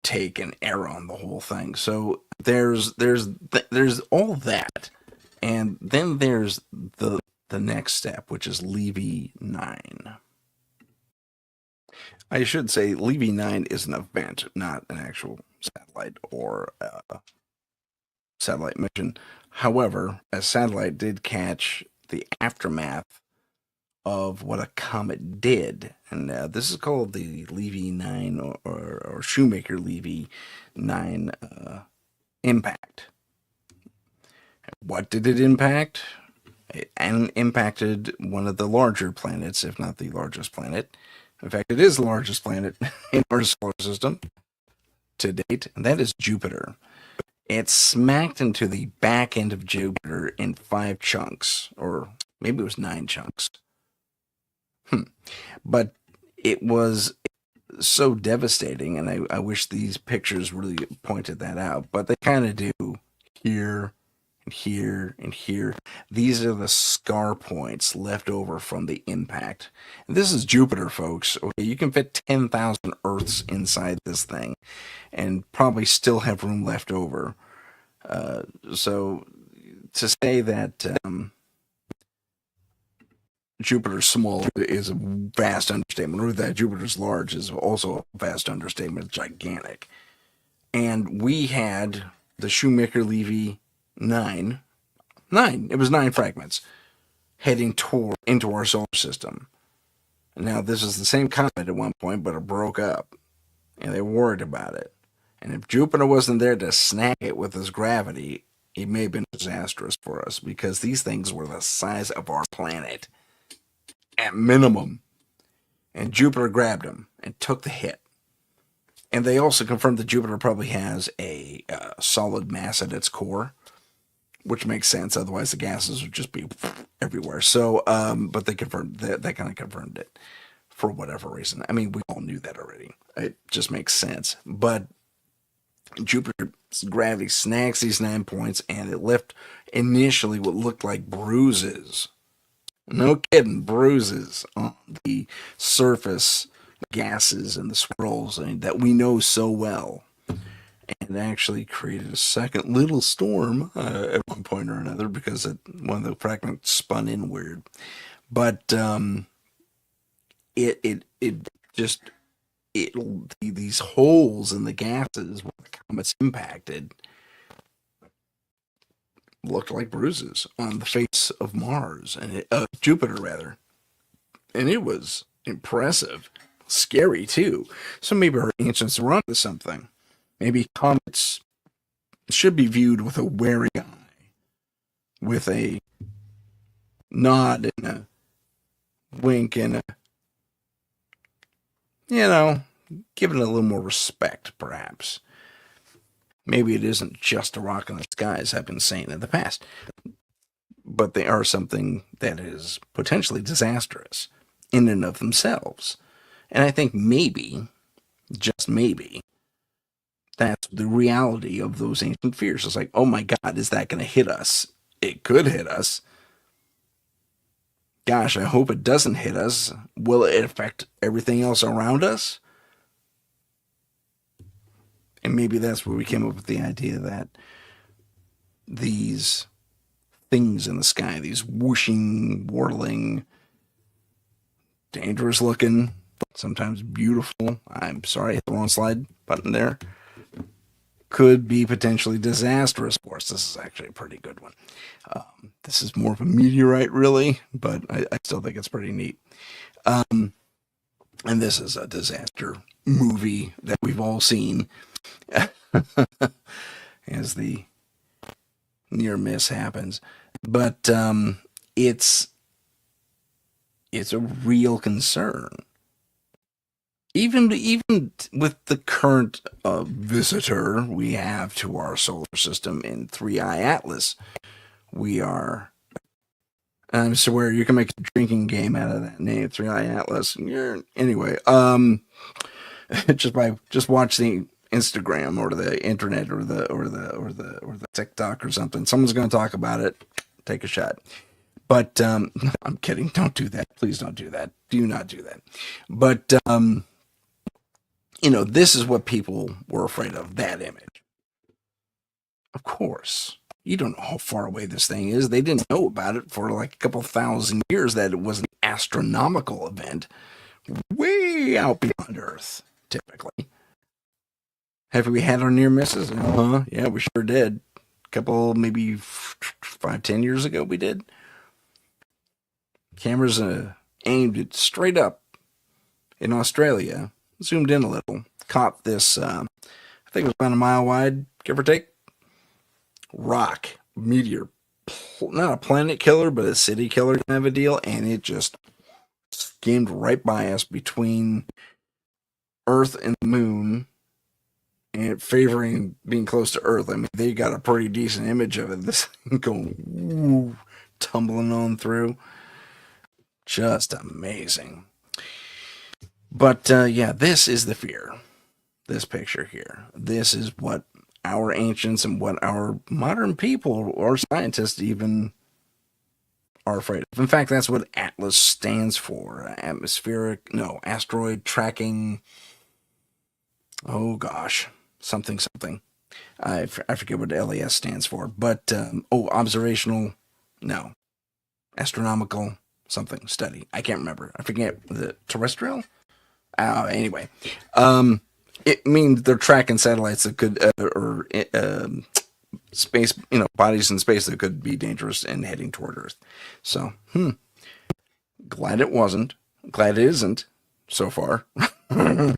take and era on the whole thing. So there's all that, and then there's the next step, which is Levy 9. I should say Levy 9 is an event, not an actual satellite or satellite mission. However, a satellite did catch the aftermath of what a comet did, and this is called the Levy 9 or Shoemaker Levy 9 impact. What did it impact? It impacted one of the larger planets, if not the largest planet. In fact, it is the largest planet in our solar system to date, and that is Jupiter. It smacked into the back end of Jupiter in 5 chunks, or maybe it was 9 chunks. But it was so devastating, and I wish these pictures really pointed that out, but they kind of do here and here and here. These are the scar points left over from the impact. And this is Jupiter, folks. Okay, you can fit 10,000 Earths inside this thing and probably still have room left over. So to say that Jupiter's small is a vast understatement, or that Jupiter's large is also a vast understatement. It's gigantic. And we had the Shoemaker-Levy 9. It was 9 fragments heading into our solar system. Now, this is the same comet at one point, but it broke up, and they were worried about it. And if Jupiter wasn't there to snag it with his gravity, it may have been disastrous for us, because these things were the size of our planet at minimum. And Jupiter grabbed them and took the hit. And they also confirmed that Jupiter probably has a solid mass at its core, which makes sense. Otherwise, the gases would just be everywhere. So, but they confirmed that. They kind of confirmed it for whatever reason. I mean, we all knew that already. It just makes sense. But Jupiter's gravity snags these 9 points, and it left initially what looked like bruises. No kidding, bruises on the surface gases and the swirls that we know so well. And had actually created a second little storm at one point or another because one of the fragments spun inward. But it just these holes in the gases where the comets impacted looked like bruises on the face of Mars and Jupiter rather, and it was impressive, scary too. So maybe our ancients were onto something. Maybe comets should be viewed with a wary eye, with a nod and a wink and a, give it a little more respect, perhaps. Maybe it isn't just a rock in the sky, as I've been saying in the past, but they are something that is potentially disastrous in and of themselves. And I think maybe, just maybe, that's the reality of those ancient fears. It's like, oh my God, is that going to hit us? It could hit us. Gosh, I hope it doesn't hit us. Will it affect everything else around us? And maybe that's where we came up with the idea that these things in the sky, these whooshing, whirling, dangerous looking, sometimes beautiful, I'm sorry, I hit the wrong slide button there, could be potentially disastrous for us. This is actually a pretty good one. This is more of a meteorite, really, but I still think it's pretty neat. And this is a disaster movie that we've all seen as the near miss happens. But it's a real concern. Even with the current visitor we have to our solar system in 3i Atlas, we are. I swear you can make a drinking game out of that name, 3i Atlas. Anyway, just watch the Instagram or the internet or the TikTok or something. Someone's going to talk about it. Take a shot. But I'm kidding. Don't do that. Please don't do that. Do not do that. But this is what people were afraid of, that image. Of course. You don't know how far away this thing is. They didn't know about it for like a couple thousand years, that it was an astronomical event way out beyond Earth, typically. Have we had our near misses? Yeah, we sure did. A couple, maybe 5-10 years ago, we did. Cameras aimed it straight up in Australia, zoomed in a little, caught this, I think it was about a mile wide, give or take, rock, meteor, not a planet killer, but a city killer kind of a deal, and it just skimmed right by us between Earth and the moon, and favoring being close to Earth. I mean, they got a pretty decent image of it, this thing going tumbling on through. Just amazing. But yeah, this is the fear. This picture here. This is what our ancients and what our modern people or scientists even are afraid of. In fact, that's what ATLAS stands for. Asteroid tracking. Oh gosh, something. I forget what LAS stands for. But observational. No, astronomical something study. I can't remember. I forget. The terrestrial. Anyway, it means they're tracking satellites that could, space, bodies in space that could be dangerous and heading toward Earth. So, glad it wasn't. Glad it isn't so far. You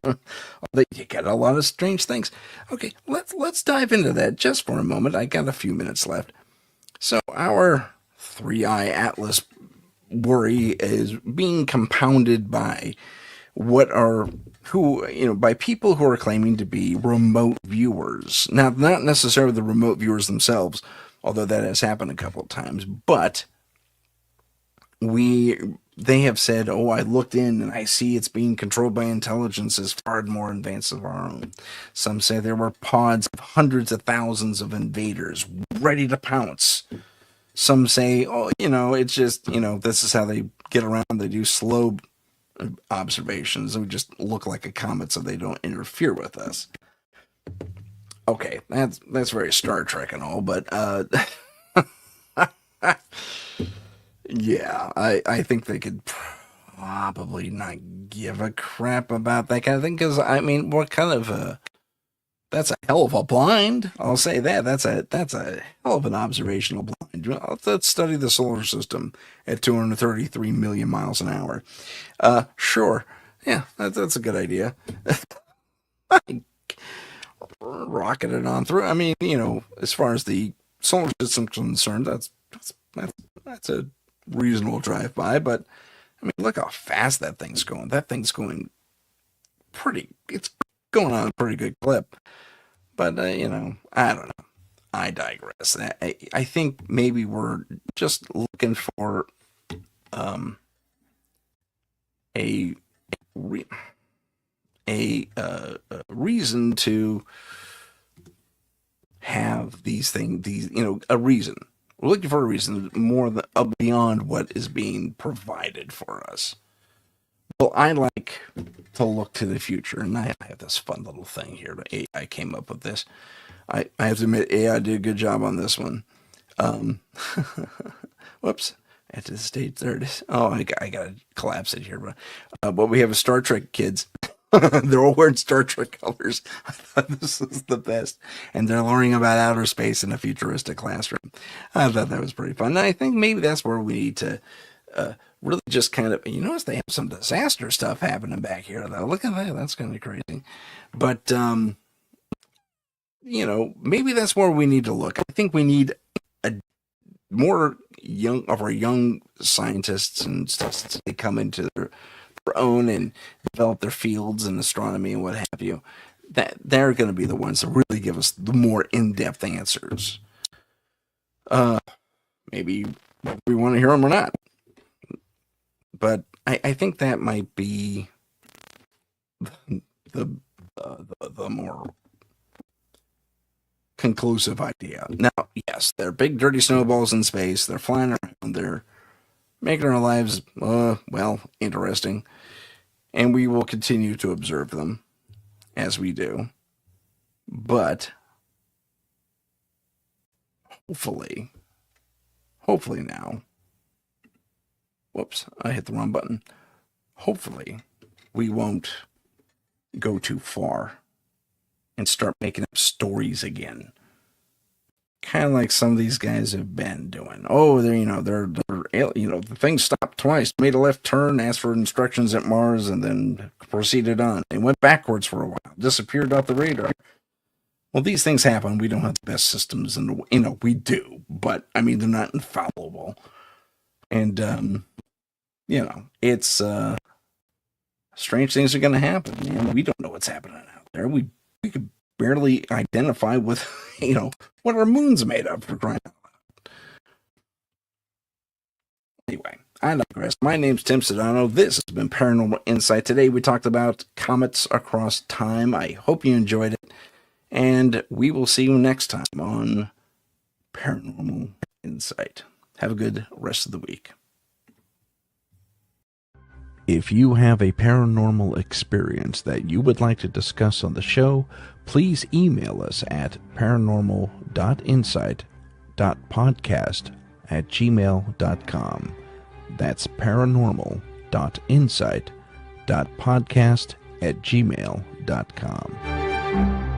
get a lot of strange things. Okay, let's dive into that just for a moment. I got a few minutes left. So our 3i Atlas worry is being compounded by by people who are claiming to be remote viewers. Now, not necessarily the remote viewers themselves, although that has happened a couple of times, but they have said, I looked in and I see it's being controlled by intelligences far more advanced than our own. Some say there were pods of hundreds of thousands of invaders ready to pounce. Some say, it's just, this is how they get around. They do slow observations and we just look like a comet so they don't interfere with us. Okay, that's very Star Trek and all, but yeah, I think they could probably not give a crap about that kind of thing because I mean, what kind of that's a hell of a blind. I'll say that. That's a hell of an observational blind. Well, let's study the solar system at 233 million miles an hour. Sure. Yeah, that's a good idea. Rocket it on through. I mean, as far as the solar system is concerned, that's a reasonable drive by. But I mean, look how fast that thing's going. That thing's going pretty. It's going on a pretty good clip. But I don't know. I digress. I think maybe we're just looking for um, a re- a reason to have these things. A reason. We're looking for a reason more beyond what is being provided for us. Well, I like to look to the future, and I have this fun little thing here. AI came up with this. I have to admit, AI did a good job on this one. Um, whoops. At this stage, there it is. Oh, I gotta collapse it here. But we have a Star Trek kids. They're all wearing Star Trek colors. I thought this was the best. And they're learning about outer space in a futuristic classroom. I thought that was pretty fun. And I think maybe that's where we need to really just kind of, notice they have some disaster stuff happening back here, though. Look at that. That's kind of crazy. But, maybe that's where we need to look. I think we need a more young scientists and stuff to come into their own and develop their fields in astronomy and what have you. That they're going to be the ones that really give us the more in-depth answers. Maybe we want to hear them or not. But I think that might be the more conclusive idea. Now, yes, they're big dirty snowballs in space. They're flying around. They're making our lives, interesting. And we will continue to observe them as we do. But hopefully now, whoops, I hit the wrong button. Hopefully we won't go too far and start making up stories again. Kind of like some of these guys have been doing. Oh, the thing stopped twice, made a left turn, asked for instructions at Mars, and then proceeded on. They went backwards for a while, disappeared off the radar. Well, these things happen. We don't have the best systems, and we do, but I mean, they're not infallible. And it's strange things are going to happen. Man, we don't know what's happening out there. We could barely identify with, what our moon's made of, for crying out loud. Anyway, I digress. My name's Tim Sudano. This has been Paranormal Insight. Today we talked about Comets Across Time. I hope you enjoyed it. And we will see you next time on Paranormal Insight. Have a good rest of the week. If you have a paranormal experience that you would like to discuss on the show, please email us at paranormal.insight.podcast@gmail.com. That's paranormal.insight.podcast@gmail.com.